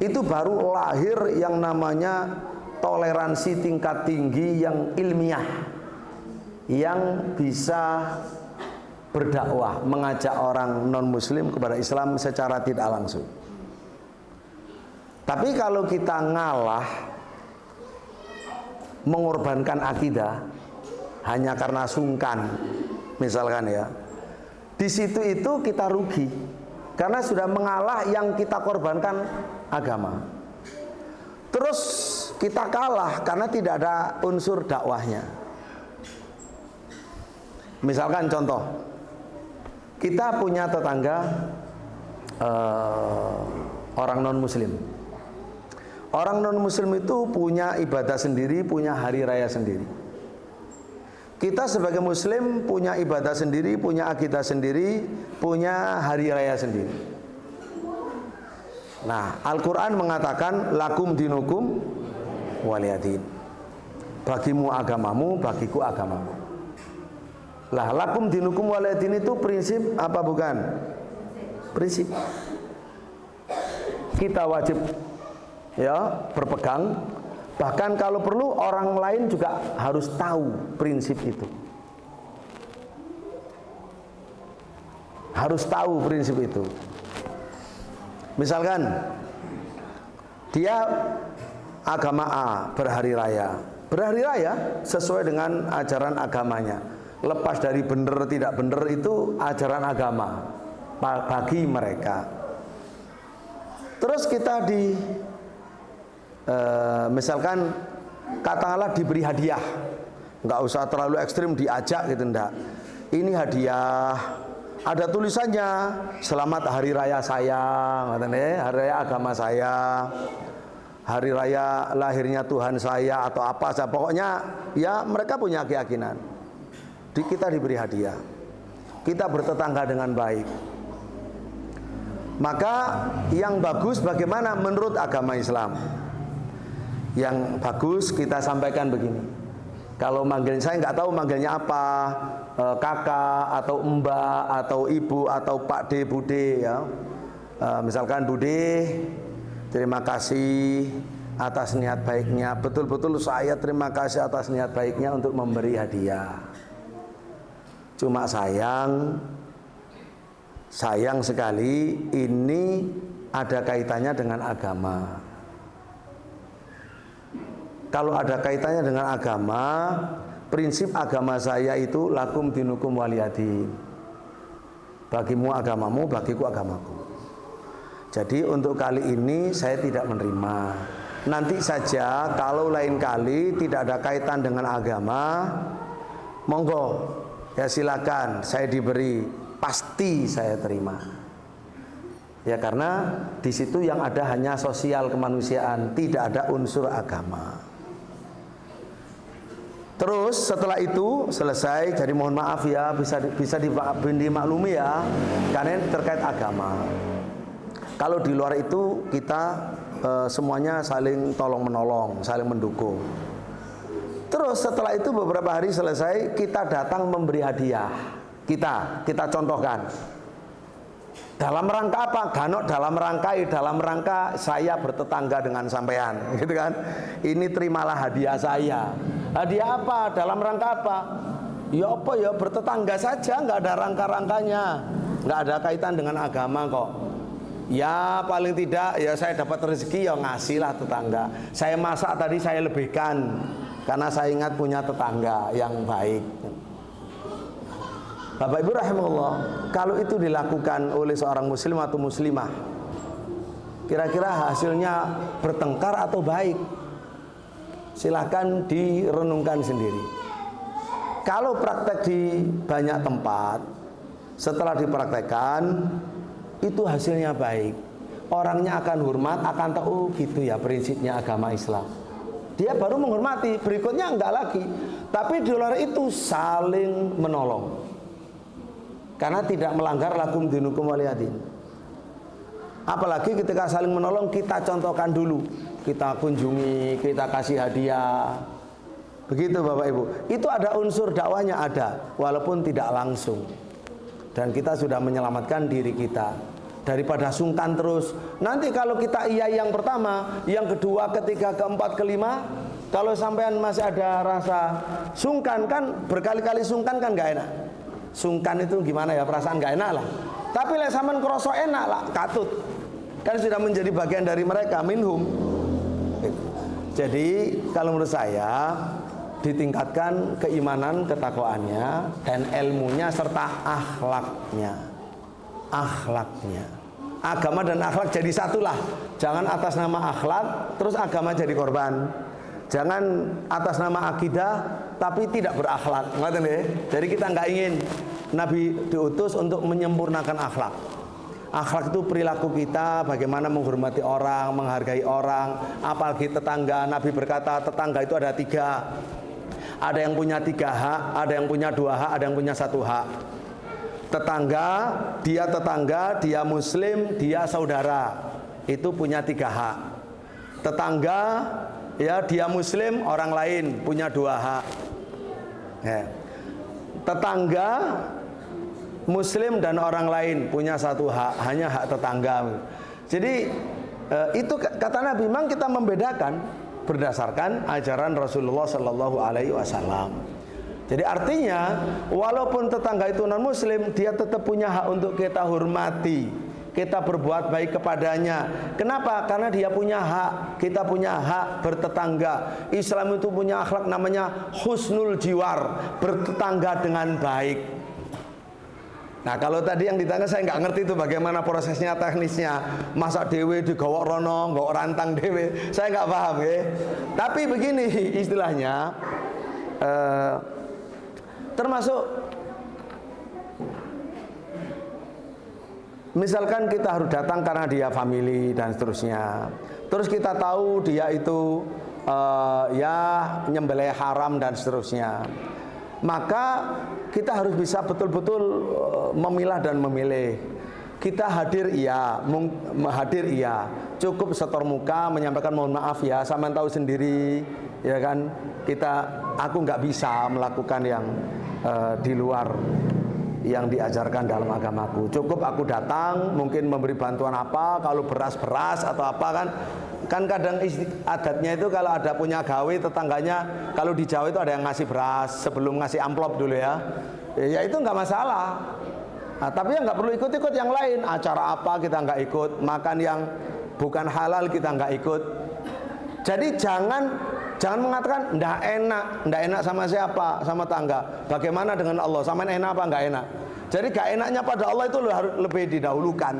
Speaker 1: Itu baru lahir yang namanya toleransi tingkat tinggi yang ilmiah, yang bisa berdakwah, mengajak orang non muslim kepada Islam secara tidak langsung. Tapi kalau kita ngalah, mengorbankan akidah hanya karena sungkan, misalkan ya, di situ itu kita rugi karena sudah mengalah yang kita korbankan agama. Terus kita kalah karena tidak ada unsur dakwahnya. Misalkan contoh, kita punya tetangga orang non muslim. Orang non muslim itu punya ibadah sendiri, punya hari raya sendiri. Kita sebagai muslim punya ibadah sendiri, punya akidah sendiri, punya hari raya sendiri. Nah, Al-Quran mengatakan lakum dinukum waliyadin. Bagimu agamamu, bagiku agamamu. Lah, lakum dinukum waliyadin itu prinsip apa bukan? Prinsip. Kita wajib ya berpegang. Bahkan kalau perlu orang lain juga harus tahu prinsip itu. Harus tahu prinsip itu. Misalkan dia agama A berhari raya sesuai dengan ajaran agamanya. Lepas dari benar tidak benar itu ajaran agama bagi mereka. Terus kita misalkan katakanlah diberi hadiah, nggak usah terlalu ekstrim diajak gitu, enggak. Ini hadiah, ada tulisannya selamat hari raya saya, hari raya agama saya, hari raya lahirnya Tuhan saya atau apa saja, pokoknya ya mereka punya keyakinan. Kita diberi hadiah, kita bertetangga dengan baik. Maka yang bagus bagaimana menurut agama Islam? Yang bagus kita sampaikan begini. Kalau manggil saya nggak tahu manggilnya apa, kakak atau mbak atau ibu atau pak de bude ya. Misalkan bude, terima kasih atas niat baiknya. Betul-betul saya terima kasih atas niat baiknya untuk memberi hadiah. Cuma sayang sekali ini ada kaitannya dengan agama. Kalau ada kaitannya dengan agama, prinsip agama saya itu lakum dinukum waliyadin. Bagimu agamamu, bagiku agamaku. Jadi untuk kali ini saya tidak menerima. Nanti saja kalau lain kali tidak ada kaitan dengan agama, monggo ya silakan saya diberi, pasti saya terima. Ya karena di situ yang ada hanya sosial kemanusiaan, tidak ada unsur agama. Terus setelah itu selesai, jadi mohon maaf ya bisa dimaklumi ya, karena ini terkait agama. Kalau di luar itu kita semuanya saling tolong menolong, saling mendukung. Terus setelah itu beberapa hari selesai, kita datang memberi hadiah. Kita contohkan. Dalam rangka apa? Ganok dalam rangka saya bertetangga dengan sampean, gitu kan? Ini terimalah hadiah saya. Hadiah apa? Dalam rangka apa? Ya apa ya bertetangga saja, nggak ada rangka-rangkanya, nggak ada kaitan dengan agama kok. Ya paling tidak ya saya dapat rezeki ya ngasihlah tetangga. Saya masak tadi saya lebihkan karena saya ingat punya tetangga yang baik. Bapak Ibu rahimahullah, kalau itu dilakukan oleh seorang muslim atau muslimah, kira-kira hasilnya bertengkar atau baik? Silahkan direnungkan sendiri. Kalau praktek di banyak tempat, setelah dipraktekkan itu hasilnya baik, orangnya akan hormat, akan tahu gitu ya prinsipnya agama Islam. Dia baru menghormati, berikutnya enggak lagi. Tapi di luar itu saling menolong, karena tidak melanggar lakum dinukum waliyadin. Apalagi ketika saling menolong, kita contohkan dulu, kita kunjungi, kita kasih hadiah. Begitu Bapak Ibu. Itu ada unsur dakwahnya, ada, walaupun tidak langsung. Dan kita sudah menyelamatkan diri kita daripada sungkan terus. Nanti kalau kita iya yang pertama, yang kedua, ketiga, keempat, kelima, kalau sampean masih ada rasa sungkan, kan berkali-kali sungkan kan gak enak. Sungkan itu gimana ya, perasaan gak enak lah. Tapi lek sampean kroso enak lah, katut. Kan sudah menjadi bagian dari mereka, minhum. Jadi kalau menurut saya ditingkatkan keimanan, ketakwaannya, dan ilmunya serta akhlaknya. Akhlaknya. Agama dan akhlak jadi satulah. Jangan atas nama akhlak terus agama jadi korban. Jangan atas nama akidah tapi tidak berakhlak. Ngerti ya? Jadi kita nggak ingin Nabi diutus untuk menyempurnakan akhlak. Akhlak itu perilaku kita, bagaimana menghormati orang, menghargai orang, apalagi tetangga. Nabi berkata tetangga itu ada 3. Ada yang punya 3 hak, ada yang punya 2 hak, ada yang punya 1 hak. Tetangga, dia muslim, dia saudara. itu punya 3 hak. Tetangga, ya dia muslim, orang lain punya 2 hak. Ya. Tetangga muslim dan orang lain punya 1 hak, hanya hak tetangga. Jadi itu kata Nabi, memang kita membedakan berdasarkan ajaran Rasulullah Sallallahu Alaihi Wasallam. Jadi artinya walaupun tetangga itu non muslim, dia tetap punya hak untuk kita hormati, kita berbuat baik kepadanya. Kenapa? Karena dia punya hak, kita punya hak bertetangga. Islam itu punya akhlak namanya husnul jiwar, bertetangga dengan baik. Nah kalau tadi yang ditanya saya nggak ngerti itu bagaimana prosesnya, teknisnya, masa dewe digawok rono, gawok rantang dewe, saya nggak paham ya. Tapi begini istilahnya, termasuk misalkan kita harus datang karena dia family dan seterusnya. Terus kita tahu dia itu ya nyembelih haram dan seterusnya. Maka kita harus bisa betul-betul memilah dan memilih. Kita hadir iya, hadir iya. Cukup setor muka menyampaikan mohon maaf ya, sama tahu sendiri, ya kan. Aku nggak bisa melakukan yang di luar yang diajarkan dalam agamaku. Cukup aku datang, mungkin memberi bantuan apa, kalau beras-beras atau apa kan kadang adatnya itu kalau ada punya gawe tetangganya, kalau di Jawa itu ada yang ngasih beras sebelum ngasih amplop dulu ya. Ya itu nggak masalah. Nah, tapi yang nggak perlu ikut-ikut yang lain. Acara apa kita nggak ikut, makan yang bukan halal kita nggak ikut. Jadi jangan mengatakan ndak enak sama siapa, sama tangga. Bagaimana dengan Allah? Sama enak apa nggak enak? Jadi gak enaknya pada Allah itu harus lebih didahulukan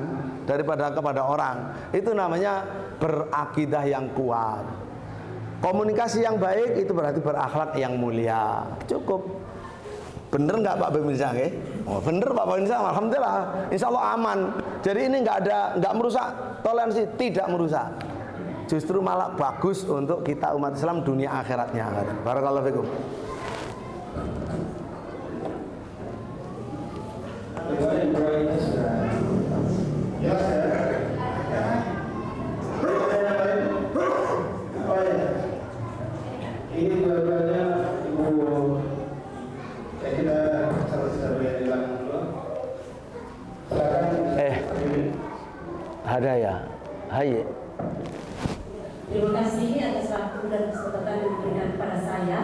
Speaker 1: daripada kepada orang. Itu namanya berakidah yang kuat. Komunikasi yang baik itu berarti berakhlak yang mulia. Cukup. Bener nggak Pak Pemirsa? Oh bener Pak Pemirsa, alhamdulillah. Insya Allah aman. Jadi ini nggak merusak toleransi, tidak merusak. Justru malah bagus untuk kita umat Islam dunia akhiratnya. Barakallahu fikum.
Speaker 2: Doa-doa sudah jelas ya. Pertanyaan lain? Oh ya, ini dua-duanya Ibu. Kita selesai bilang dulu. Silakan.
Speaker 1: Hadaya. Hai.
Speaker 4: Terima kasih atas waktu dan kesempatan yang diberikan kepada saya.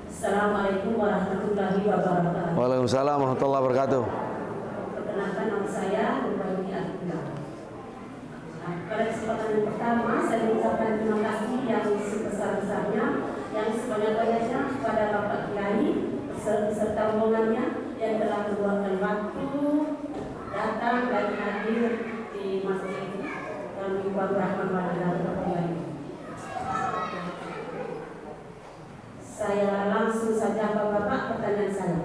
Speaker 4: Assalamualaikum warahmatullahi wabarakatuh.
Speaker 1: Waalaikumsalam warahmatullahi wabarakatuh.
Speaker 4: Perkenalkan nama saya Nurbaini Abdullah. Pada kesempatan yang pertama saya mengucapkan terima kasih yang sebesar-besarnya, yang sebanyak-banyaknya kepada Bapak Kiai beserta rombongannya yang telah meluangkan waktu datang dan hadir di masjid kami Bang Rahman Wadana Bapak. Saya langsung saja Bapak pertanyaan saya.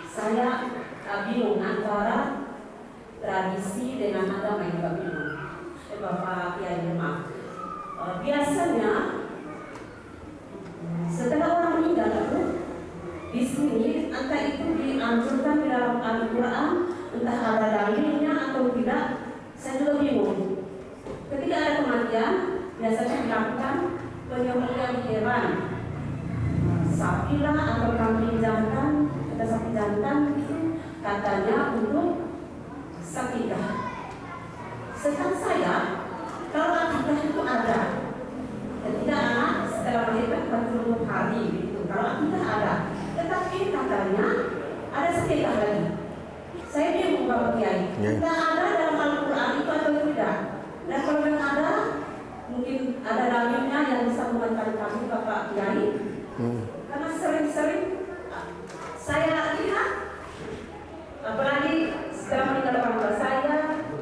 Speaker 4: Saya bingung antara tradisi dengan agama yang Bapak bingung. Bapak Kiai maaf. Biasanya setelah orang meninggal itu di sini entah itu dianjurkan di dalam Al-Quran, entah ada dalilnya atau tidak, saya juga bingung. Ketika ada kematian biasanya dilakukan penyembelihan hewan, sapi lah atau kambing jantan atau sapi jantan itu katanya untuk sakitah. Setahu saya kalau akikah itu ada ketika anak setelah melahirkan 40 hari gitu. Kalau akikah ada, tetapi katanya ada sakitah lagi. Saya bingung Bapak Kiai, tidak ada dalam Al-Quran itu atau tidak? Dan kalau memang ada, mungkin ada dalilnya yang bisa membantu kami Bapak Kiai. Karena sering-sering saya lihat, apalagi setelah meninggal orang tua saya,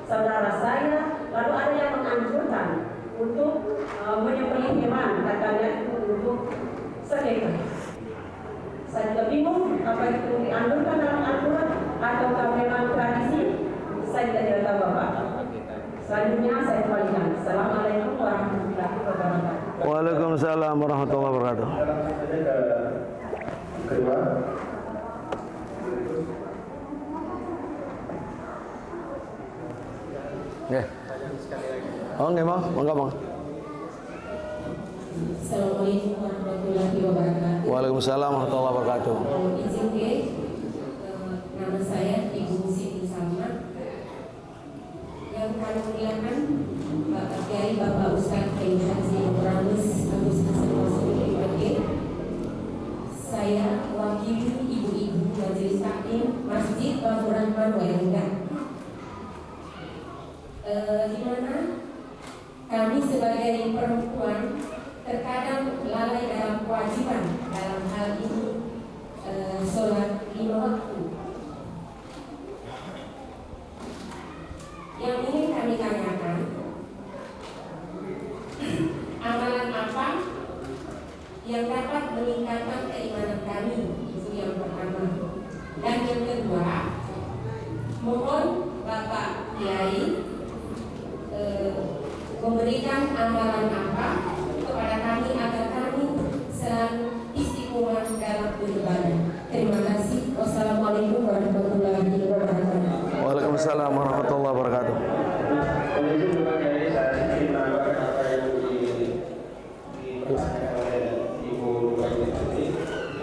Speaker 4: saudara saya, lalu ada yang menganjurkan untuk menyembelih hewan, katanya itu untuk sedekah. Saya juga bingung apa itu dianjurkan dalam Al-Quran atau memang tradisi. Saya tidak tahu Bapak. Selanjutnya saya kembalikan. Assalamualaikum warahmatullahi wabarakatuh.
Speaker 1: Waalaikumsalam warahmatullahi wabarakatuh.
Speaker 2: Kedua.
Speaker 1: Nggih. Oh, nggih mau, monggo.
Speaker 5: Assalamualaikum warahmatullahi wabarakatuh.
Speaker 1: Waalaikumsalam warahmatullahi wabarakatuh.
Speaker 5: Izin nama saya Ibu Siti Salma. Yang kami muliakan Bapak Kiai Bapak Ustadz Kiai Haji Ramus Agus Hasan Mansuri Ibrahim. Saya wakili ibu-ibu Majelis Taklim Masjid Baitur Rahman Wayangkan. Di mana kami sebagai perempuan terkadang lalai dalam kewajiban dalam hal ini sholat 5 waktu. Yang ingin kami tanyakan, amalan apa yang dapat meningkatkan keimanan kami? Itu yang pertama. Dan yang kedua, mohon Bapak Kiai memberikan amalan apa kepada kami agar kami selalu istiqomah dalam beribadah. Terima kasih. Wassalamualaikum warahmatullahi wabarakatuh.
Speaker 1: Waalaikumsalam warahmatullahi wabarakatuh.
Speaker 2: Terima kasih saya ingin menambahkan apa yang dipertanyakan oleh Ibu Wajib ini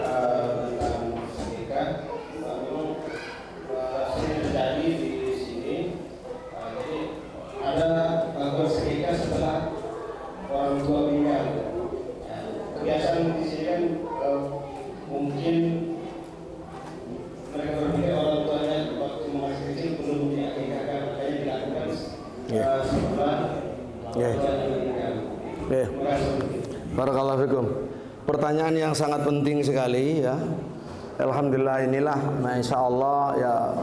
Speaker 2: tentang sedekah. Memang sering terjadi di sini. Jadi ada melakukan sedekah setelah orang tua meninggal. Kebiasaan di sini kan mungkin mereka berpikir orang tuanya waktu masih kecil belum diakikahkan, makanya dilakukan setelah orang tuanya meninggal. Terima kasih.
Speaker 1: Barakallahu fikum. Pertanyaan yang sangat penting sekali ya. Alhamdulillah inilah, insya Allah ya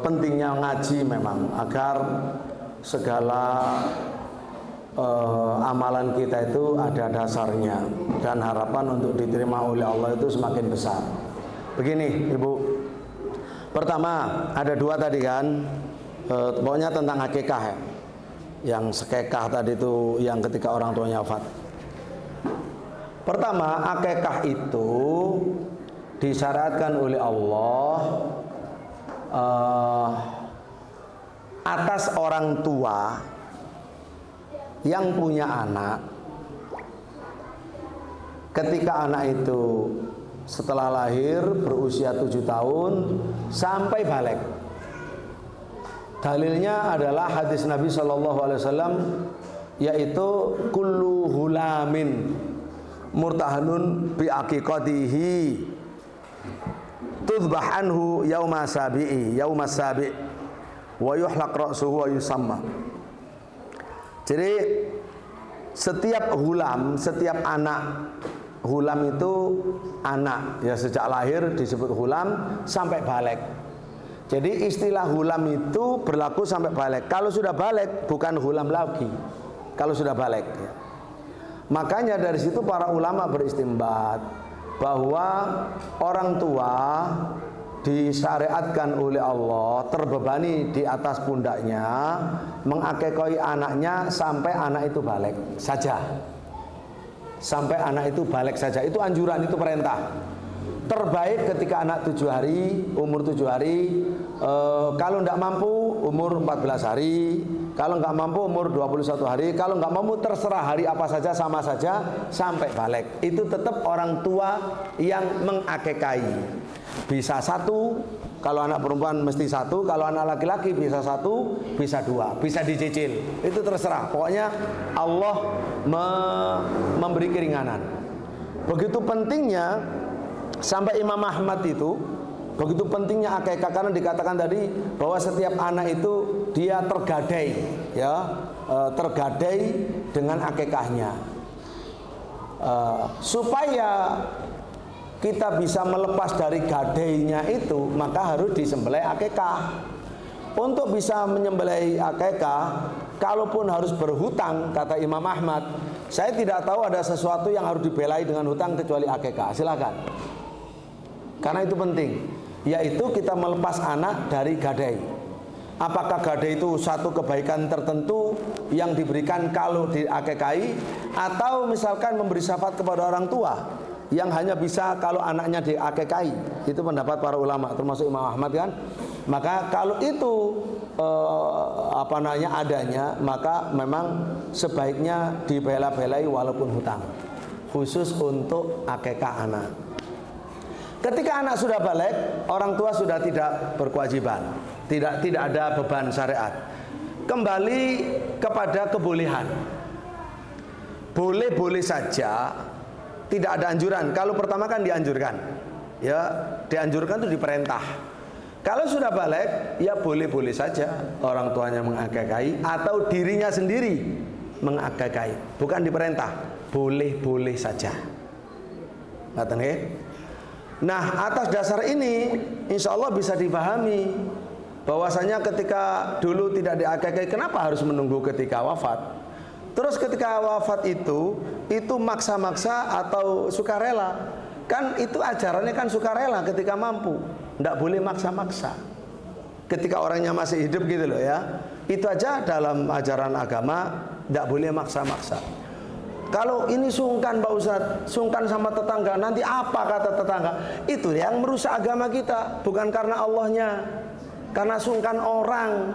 Speaker 1: pentingnya ngaji memang agar segala amalan kita itu ada dasarnya dan harapan untuk diterima oleh Allah itu semakin besar. Begini Ibu, pertama ada dua tadi kan, pokoknya tentang akikah ya. Yang sekekah tadi itu yang ketika orang tuanya wafat. Pertama, akikah itu disyariatkan oleh Allah atas orang tua yang punya anak. Ketika anak itu setelah lahir berusia 7 tahun sampai balik. Dalilnya adalah hadis Nabi SAW, yaitu kullu hulamin murtahanun bi aqiqatihi tudbah anhu yauma sabi'i wa yuhlaq ra'suhu wa yusamma. Jadi setiap hulam, setiap anak, hulam itu anak ya, sejak lahir disebut hulam sampai balik. Jadi istilah hulam itu berlaku sampai balik. Kalau sudah balik bukan hulam lagi. Kalau sudah balik ya. Makanya dari situ para ulama beristimbat bahwa orang tua disyariatkan oleh Allah, terbebani di atas pundaknya mengakekoi anaknya sampai anak itu balik saja. Sampai anak itu balik saja. Itu anjuran, itu perintah. Terbaik ketika anak 7 hari, umur 7 hari, kalau tidak mampu umur 14 hari, kalau nggak mampu umur 21 hari, kalau nggak mampu terserah hari apa saja, sama saja sampai balik. Itu tetap orang tua yang mengakekai. Bisa 1, kalau anak perempuan mesti 1, kalau anak laki-laki bisa 1, bisa 2, bisa dicicil. Itu terserah. Pokoknya Allah memberi keringanan. Begitu pentingnya sampai Imam Ahmad itu, begitu pentingnya akikah, karena dikatakan tadi bahwa setiap anak itu dia tergadai ya, tergadai dengan akikahnya. Supaya kita bisa melepas dari gadainya itu, maka harus disembelih akikah. Untuk bisa menyembelih akikah, kalaupun harus berhutang, kata Imam Ahmad, saya tidak tahu ada sesuatu yang harus dibelai dengan hutang kecuali akikah. Silakan. Karena itu penting, yaitu kita melepas anak dari gadai. Apakah gadai itu satu kebaikan tertentu yang diberikan kalau diakikahi, atau misalkan memberi syafaat kepada orang tua yang hanya bisa kalau anaknya diakikahi. Itu pendapat para ulama, termasuk Imam Ahmad kan. Maka kalau itu adanya, maka memang sebaiknya dibela-belai walaupun hutang, khusus untuk akikah anak. Ketika anak sudah balik, orang tua sudah tidak berkewajiban, tidak ada beban syariat. Kembali kepada kebolehan. Boleh-boleh saja, tidak ada anjuran. Kalau pertama kan dianjurkan, ya dianjurkan itu diperintah. Kalau sudah balik, ya boleh-boleh saja orang tuanya mengakikahi atau dirinya sendiri mengakikahi, bukan diperintah, boleh-boleh saja. Nah, atas dasar ini, insya Allah bisa dipahami bahwasanya ketika dulu tidak diakikahi, kenapa harus menunggu ketika wafat? Terus ketika wafat itu maksa-maksa atau sukarela? Kan itu ajarannya kan sukarela ketika mampu, tidak boleh maksa-maksa. Ketika orangnya masih hidup gitu loh ya. Itu aja dalam ajaran agama, tidak boleh maksa-maksa. Kalau ini sungkan Pak Ustadz, sungkan sama tetangga, nanti apa kata tetangga? Itu yang merusak agama kita, bukan karena Allahnya. Karena sungkan orang,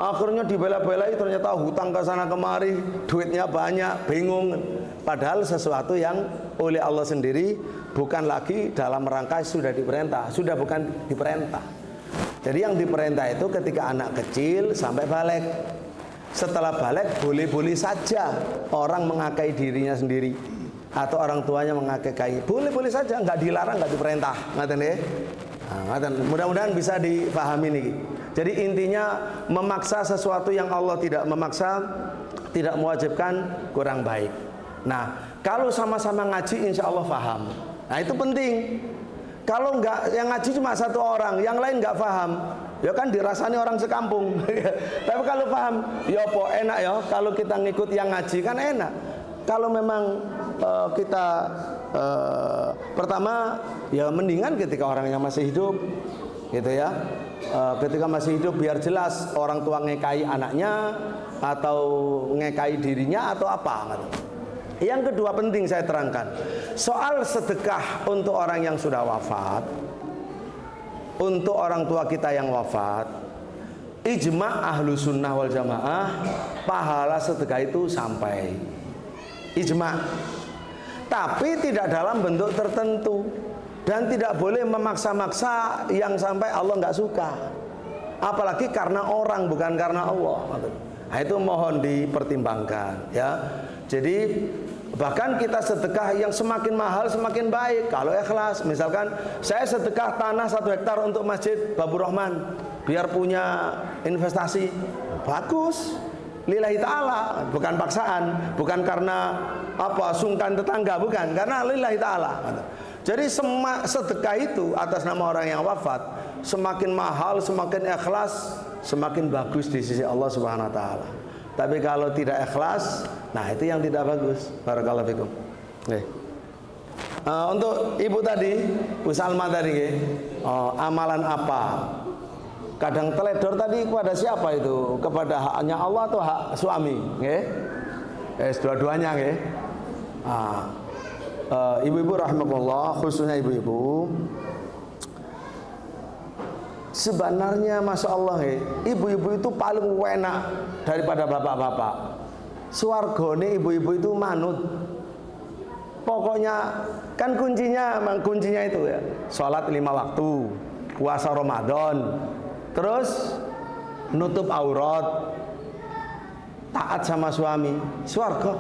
Speaker 1: akhirnya dibela-belai, ternyata hutang ke sana kemari, duitnya banyak, bingung. Padahal sesuatu yang oleh Allah sendiri, bukan lagi dalam rangka sudah diperintah, sudah bukan diperintah. Jadi yang diperintah itu ketika anak kecil sampai balik. Setelah balik boleh-boleh saja orang mengakikahi dirinya sendiri atau orang tuanya mengakikahi, boleh-boleh saja, nggak dilarang, nggak diperintah. Ngaten ya? Mudah-mudahan bisa dipahami nih. Jadi intinya memaksa sesuatu yang Allah tidak memaksa, tidak mewajibkan, kurang baik. Nah, kalau sama-sama ngaji insya Allah paham. Nah itu penting. Kalau enggak, yang ngaji cuma satu orang, yang lain enggak paham, ya kan dirasani orang sekampung. Tapi kalau paham, ya po enak ya. Kalau kita ngikut yang ngaji kan enak. Kalau memang kita pertama ya mendingan ketika orangnya masih hidup, gitu ya. Ketika masih hidup biar jelas orang tua ngekai anaknya atau ngekai dirinya atau apa. Yang kedua penting saya terangkan, soal sedekah untuk orang yang sudah wafat, untuk orang tua kita yang wafat, ijma' ahlu sunnah wal jamaah, pahala sedekah itu sampai ijma', tapi tidak dalam bentuk tertentu dan tidak boleh memaksa-maksa yang sampai Allah nggak suka, apalagi karena orang bukan karena Allah. Nah, itu mohon dipertimbangkan ya. Jadi bahkan kita sedekah yang semakin mahal semakin baik kalau ikhlas. Misalkan saya sedekah tanah 1 hektar untuk Masjid Babur Rahman biar punya investasi, bagus, lillahi ta'ala, bukan paksaan, bukan karena apa sungkan tetangga, bukan, karena lillahi ta'ala. Jadi sedekah itu atas nama orang yang wafat semakin mahal, semakin ikhlas, semakin bagus di sisi Allah Subhanahu wa taala. Tapi kalau tidak ikhlas, nah itu yang tidak bagus. Barakallahu fikum. Untuk ibu tadi, Bu Salma tadi, amalan apa? Kadang teledor tadi kepada siapa itu? Kepada haknya Allah atau hak suami? Dua-duanya, ibu-ibu rahimakumullah, khususnya ibu-ibu. Sebenarnya Masya Allah ibu-ibu itu paling enak daripada bapak-bapak. Swargane ibu-ibu itu manut. Pokoknya kan kuncinya itu ya, sholat 5 waktu, puasa Ramadan, terus nutup aurat, taat sama suami, swarga.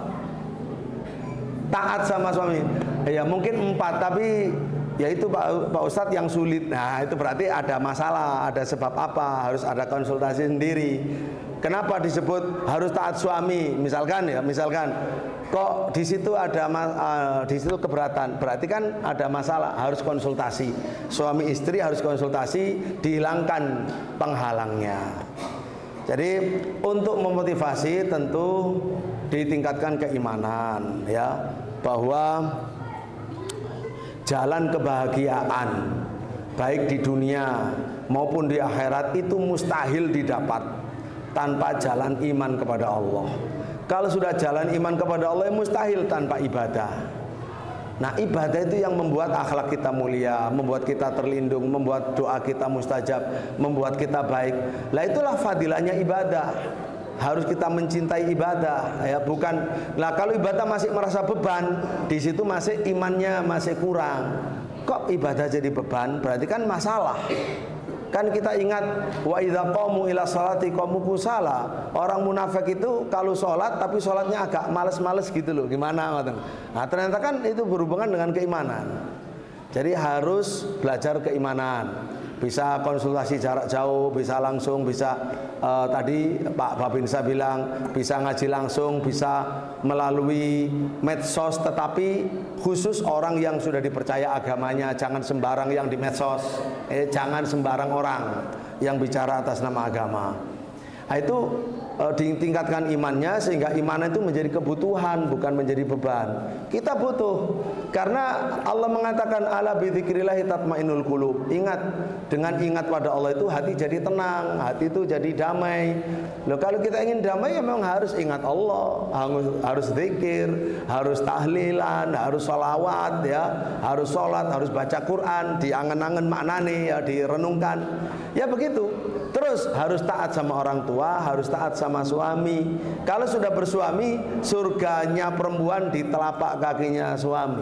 Speaker 1: Taat sama suami, ya mungkin 4, tapi ya itu Pak Ustadz yang sulit. Nah itu berarti ada masalah, ada sebab apa, harus ada konsultasi sendiri. Kenapa disebut harus taat suami? Misalkan kok di situ ada di situ keberatan, berarti kan ada masalah, harus konsultasi. Suami istri harus konsultasi, dihilangkan penghalangnya. Jadi untuk memotivasi tentu ditingkatkan keimanan ya, bahwa jalan kebahagiaan baik di dunia maupun di akhirat itu mustahil didapat tanpa jalan iman kepada Allah. Kalau sudah jalan iman kepada Allah mustahil tanpa ibadah. Nah, ibadah itu yang membuat akhlak kita mulia, membuat kita terlindung, membuat doa kita mustajab, membuat kita baik. Lah itulah fadilahnya ibadah. Harus kita mencintai ibadah, ya bukan. Lah kalau ibadah masih merasa beban, di situ masih imannya masih kurang. Kok ibadah jadi beban? Berarti kan masalah. Kan kita ingat wa idza qamu ila sholati qamu kusala. Orang munafik itu kalau sholat tapi sholatnya agak males-males gitu loh. Gimana? Nah, ternyata kan itu berhubungan dengan keimanan. Jadi harus belajar keimanan. Bisa konsultasi jarak jauh, bisa langsung, bisa tadi Pak Babinsa bilang bisa ngaji langsung, bisa melalui medsos, tetapi khusus orang yang sudah dipercaya agamanya. Jangan sembarang yang di medsos, jangan sembarang orang yang bicara atas nama agama. Nah, itu ditingkatkan imannya sehingga iman itu menjadi kebutuhan, bukan menjadi beban. Kita butuh, karena Allah mengatakan ala bidzikrillah tatmainnul qulub. Ingat, dengan ingat pada Allah itu hati jadi tenang, hati itu jadi damai. Loh, kalau kita ingin damai ya memang harus ingat Allah, harus zikir, harus tahlilan, harus sholawat, ya, harus sholat, harus baca Quran, diangen-angen maknane, ya, direnungkan, ya begitu. Terus harus taat sama orang tua, harus taat sama suami. Kalau sudah bersuami, surganya perempuan di telapak kakinya suami.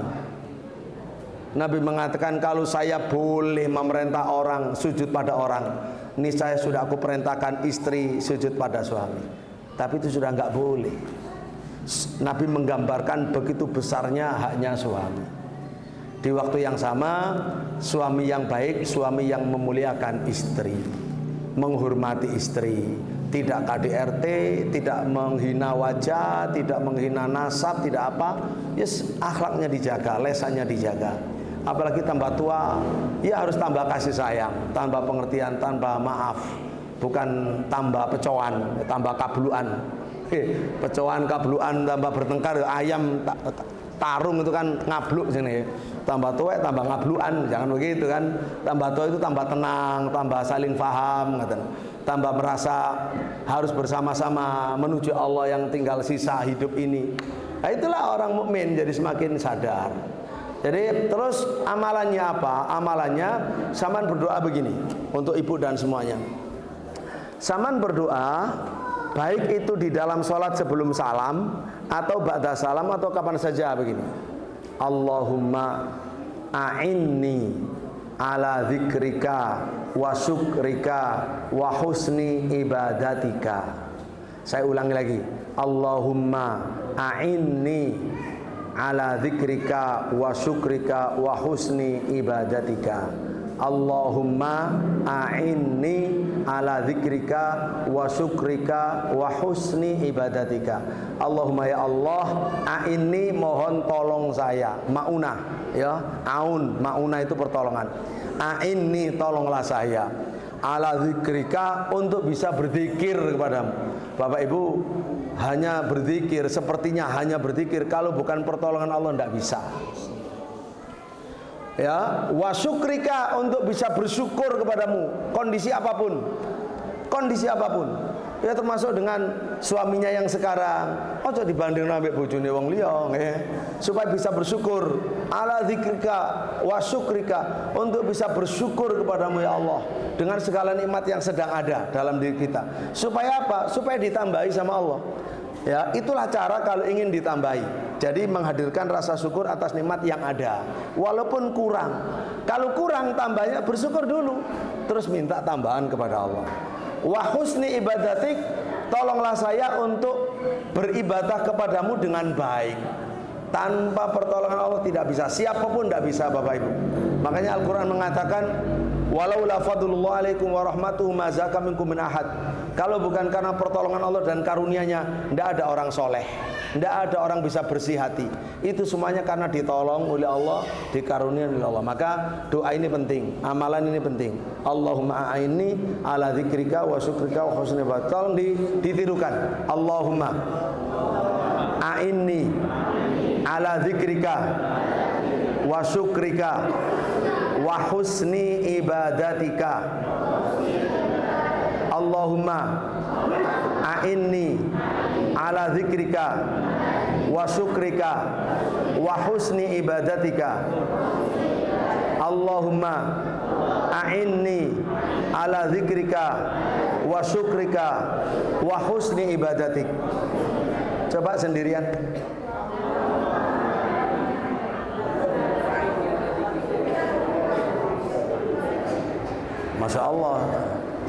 Speaker 1: Nabi mengatakan kalau saya boleh memerintah orang sujud pada orang, ini saya sudah aku perintahkan istri sujud pada suami. Tapi itu sudah nggak boleh. Nabi menggambarkan begitu besarnya haknya suami. Di waktu yang sama, suami yang baik, suami yang memuliakan istri, menghormati istri, tidak KDRT, tidak menghina wajah, tidak menghina nasab, tidak apa, yes, akhlaknya dijaga, lesannya dijaga. Apalagi tambah tua, ya harus tambah kasih sayang, tambah pengertian, tambah maaf, bukan tambah pecoan, tambah kabluan. Pecoan, kabluan, tambah bertengkar, ayam tarung itu kan ngabluk sini. Tambah tua tambah ngabluan, jangan begitu kan. Tambah tua itu tambah tenang, tambah saling faham, tambah merasa harus bersama-sama menuju Allah yang tinggal sisa hidup ini. Nah, itulah orang mukmin jadi semakin sadar. Jadi terus amalannya apa? Amalannya Saman berdoa begini untuk ibu dan semuanya. Saman berdoa baik itu di dalam sholat sebelum salam atau ba'da salam atau kapan saja begini. Allahumma a'inni ala dzikrika wa syukrika wa husni ibadatika. Saya ulangi lagi. Allahumma a'inni ala dzikrika wa syukrika wa husni ibadatika. Allahumma a'inni ala dzikrika wa syukrika wa husni ibadatika. Allahumma ya Allah, a'inni mohon tolong saya. Maunah, ya, aun, maunah itu pertolongan. A'inni tolonglah saya ala dzikrika untuk bisa berzikir kepadamu. Bapak Ibu, hanya berzikir, sepertinya hanya berzikir, kalau bukan pertolongan Allah tidak bisa. Ya, wa syukrika untuk bisa bersyukur kepadamu kondisi apapun, kondisi apapun, ya termasuk dengan suaminya yang sekarang. Ojo dibanding ambek bojone wong liya, supaya bisa bersyukur. Ala dzikrika wa syukrika untuk bisa bersyukur kepadamu ya Allah dengan segala nikmat yang sedang ada dalam diri kita. Supaya apa? Supaya ditambahi sama Allah. Ya, itulah cara kalau ingin ditambahi. Jadi menghadirkan rasa syukur atas nikmat yang ada, walaupun kurang. Kalau kurang tambahnya bersyukur dulu, terus minta tambahan kepada Allah. Wa husni ibadatik, tolonglah saya untuk beribadah kepadamu dengan baik. Tanpa pertolongan Allah tidak bisa, siapapun tidak bisa, Bapak Ibu. Makanya Al-Quran mengatakan, walau la fadlullah alaikum wa rahmatuhu ma zaka minkum min ahad. Kalau bukan karena pertolongan Allah dan karunia-Nya, tidak ada orang soleh, tidak ada orang bisa bersih hati. Itu semuanya karena ditolong oleh Allah, dikaruniai oleh Allah. Maka doa ini penting, amalan ini penting. Allahumma a'inni ala dzikrika wa syukrika wa husni ibadatik. Tolong ditirukan. Allahumma a'inni ala dzikrika wa syukrika wa husni ibadatika. Allahumma a'inni ala dzikrika wa syukrika wa husni ibadatika. Allahumma a'inni ala dzikrika wa syukrika wa husni ibadatik. Coba sendirian. Masya Allah,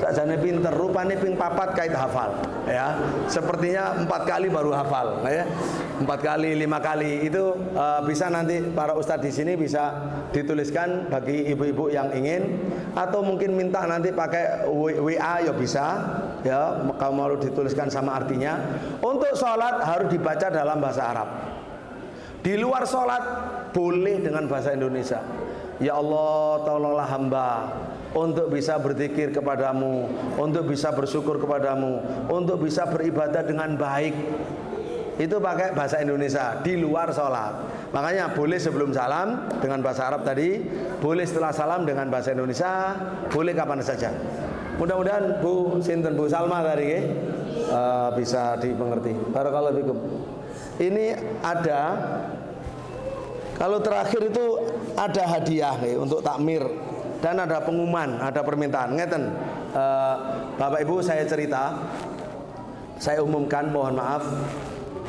Speaker 1: sakjane pinter, rupanya ping papat kait hafal, ya. Sepertinya 4 kali baru hafal, ya. 4 kali, 5 kali itu bisa nanti para ustadz di sini bisa dituliskan bagi ibu-ibu yang ingin, atau mungkin minta nanti pakai WA ya bisa, ya. Kalau mau dituliskan sama artinya. Untuk sholat harus dibaca dalam bahasa Arab. Di luar sholat boleh dengan bahasa Indonesia. Ya Allah, tolonglah hamba untuk bisa berzikir kepadamu, untuk bisa bersyukur kepadamu, untuk bisa beribadah dengan baik. Itu pakai bahasa Indonesia di luar sholat. Makanya boleh sebelum salam dengan bahasa Arab tadi, boleh setelah salam dengan bahasa Indonesia, boleh kapan saja. Mudah-mudahan Bu Sinten, Bu Salma tadi bisa dimengerti. Barakallahu fikum. Ini ada, kalau terakhir itu ada hadiah untuk takmir. Dan ada pengumuman, ada permintaan. Ngeten, Bapak Ibu saya cerita, saya umumkan, mohon maaf,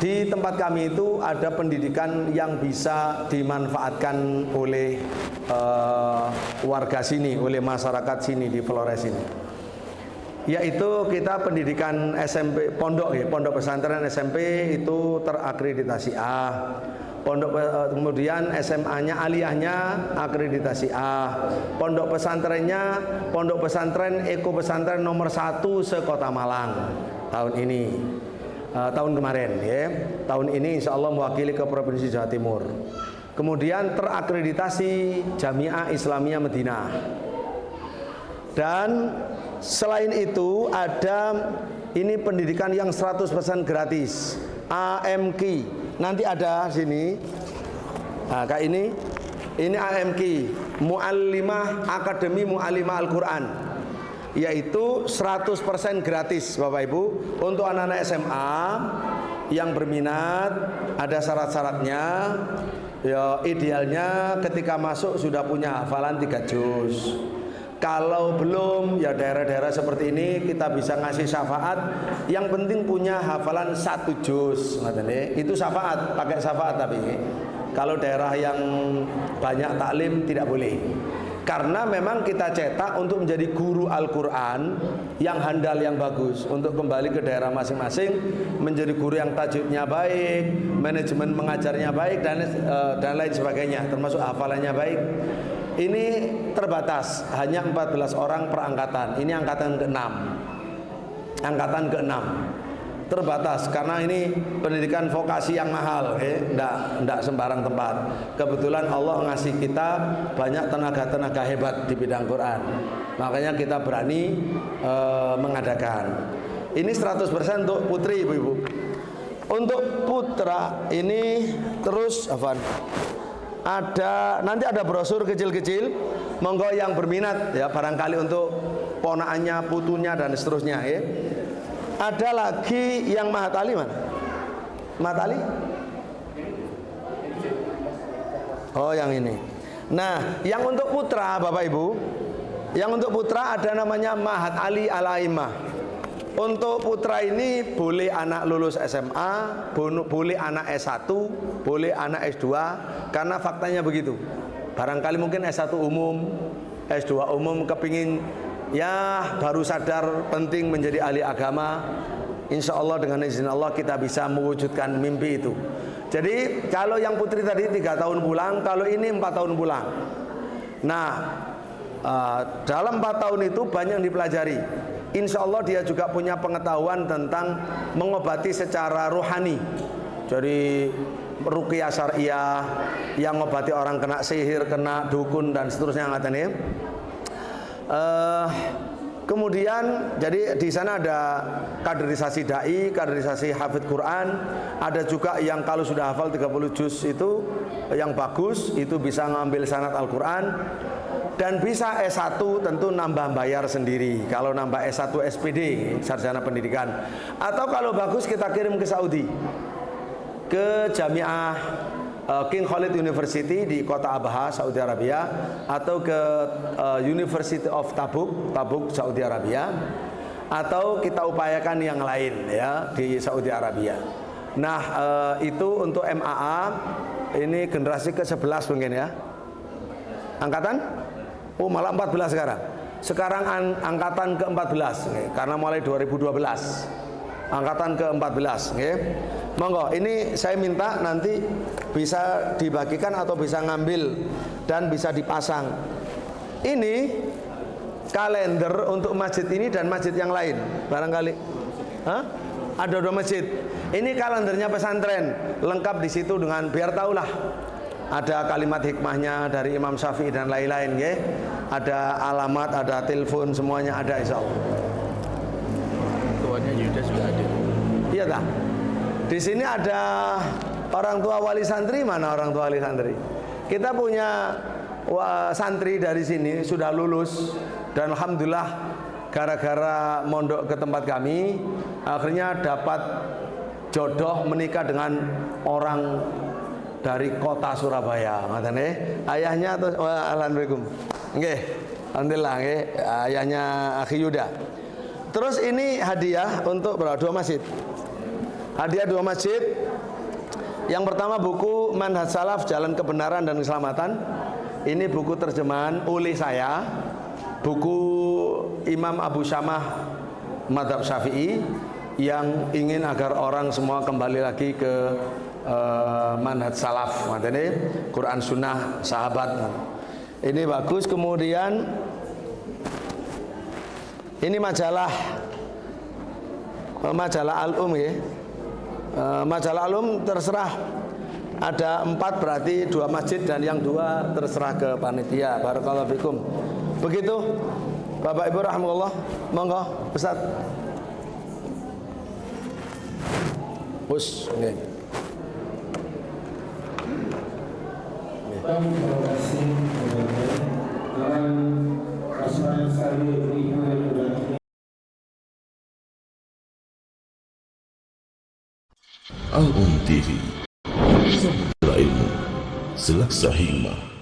Speaker 1: di tempat kami itu ada pendidikan yang bisa dimanfaatkan oleh warga sini, oleh masyarakat sini di Flores ini. Yaitu kita pendidikan SMP, pondok pesantren SMP itu terakreditasi A. Kemudian SMA-nya, aliyahnya akreditasi A. Pondok pesantrennya, pondok pesantren Eko Pesantren nomor 1 se-Kota Malang tahun ini, tahun kemarin, ya. Tahun ini insya Allah mewakili ke Provinsi Jawa Timur. Kemudian terakreditasi Jamiah Islamiyah Medina. Dan selain itu ada ini pendidikan yang 100% gratis, AMK. Nanti ada sini, nah, kayak ini AMK, Muallimah Akademi Muallimah Al-Quran, yaitu 100% gratis Bapak Ibu untuk anak-anak SMA yang berminat. Ada syarat-syaratnya, ya. Idealnya ketika masuk sudah punya hafalan 3 juz. Kalau belum, ya daerah-daerah seperti ini kita bisa ngasih syafaat. Yang penting punya hafalan 1 juz. Itu syafaat, pakai syafaat tapi. Kalau daerah yang banyak taklim tidak boleh. Karena memang kita cetak untuk menjadi guru Al-Quran yang handal, yang bagus, untuk kembali ke daerah masing-masing menjadi guru yang tajwidnya baik, manajemen mengajarnya baik, dan lain sebagainya, termasuk hafalannya baik. Ini terbatas, hanya 14 orang per angkatan. Ini angkatan ke-6. Angkatan ke-6. Terbatas karena ini pendidikan vokasi yang mahal, enggak sembarang tempat. Kebetulan Allah ngasih kita banyak tenaga-tenaga hebat di bidang Quran. Makanya kita berani mengadakan. Ini 100% untuk putri, Ibu-ibu. Untuk putra ini terus ada, nanti ada brosur kecil-kecil, monggo yang berminat, ya, barangkali untuk ponakannya, putunya dan seterusnya, ya. Ada lagi yang Mahatali mana? Mahatali? Oh, yang ini. Nah, yang untuk putra Bapak Ibu, yang untuk putra ada namanya Mahat Ali Al-Aimah. Untuk putra ini boleh anak lulus SMA, boleh anak S1, boleh anak S2, karena faktanya begitu. Barangkali mungkin S1 umum, S2 umum kepingin, ya baru sadar penting menjadi ahli agama. Insya Allah dengan izin Allah kita bisa mewujudkan mimpi itu. Jadi kalau yang putri tadi 3 tahun pulang, kalau ini 4 tahun pulang. Nah, dalam 4 tahun itu banyak yang dipelajari. Insya Allah dia juga punya pengetahuan tentang mengobati secara rohani. Jadi ruqyah syariah, yang mengobati orang kena sihir, kena dukun dan seterusnya. Kemudian jadi di sana ada kaderisasi dai, kaderisasi hafidz Quran. Ada juga yang kalau sudah hafal 30 juz itu yang bagus, itu bisa ngambil sanad Al-Quran. Dan bisa S1 tentu nambah bayar sendiri. Kalau nambah S1 SPD, sarjana pendidikan. Atau kalau bagus kita kirim ke Saudi. ke Jamiah King Khalid University di kota Abha, Saudi Arabia, atau ke University of Tabuk, Saudi Arabia, atau kita upayakan yang lain ya di Saudi Arabia. Nah, itu untuk MAA ini generasi ke-11 mungkin ya. Angkatan? Oh, malah 14 sekarang. Sekarang angkatan ke-14 karena mulai 2012. Angkatan ke-14 nggih. Monggo, ini saya minta nanti bisa dibagikan atau bisa ngambil dan bisa dipasang. Ini kalender untuk masjid ini dan masjid yang lain barangkali. Hah? Ada 2 masjid. Ini kalendernya pesantren, lengkap di situ dengan biar tahulah. Ada kalimat hikmahnya dari Imam Syafi'i dan lain-lain, nggih. Ada alamat, ada telepon, semuanya ada insyaallah.
Speaker 6: Tuanya Yuda juga ada.
Speaker 1: Iya tak? Di sini ada orang tua wali santri, mana orang tua wali santri? Kita punya santri dari sini sudah lulus dan alhamdulillah gara-gara mondok ke tempat kami akhirnya dapat jodoh menikah dengan orang dari kota Surabaya. Ngatane ayahnya atau alhamdulillah. Nggih. Alhamdulillah nggih, ayahnya Akhi Yuda. Terus ini hadiah untuk 2 masjid. Hadiah 2 masjid. Yang pertama buku Manhaj Salaf Jalan Kebenaran dan Keselamatan. Ini buku terjemahan oleh saya. Buku Imam Abu Syamah Madzhab Syafi'i yang ingin agar orang semua kembali lagi ke manhaj salaf, maknanya Quran Sunnah sahabat. Ini bagus. Kemudian ini majalah Al-Um ya. Majalah Al-Um terserah. Ada 4 berarti 2 masjid dan yang 2 terserah ke panitia. Barakallahu fikum. Begitu Bapak Ibu rahmatullah. Monggo Ustaz. Bus, nggih.
Speaker 2: Terima kasih. Dalam kesempatan sekali ini
Speaker 7: Al-Um TV, ilmu selaksa hikmah.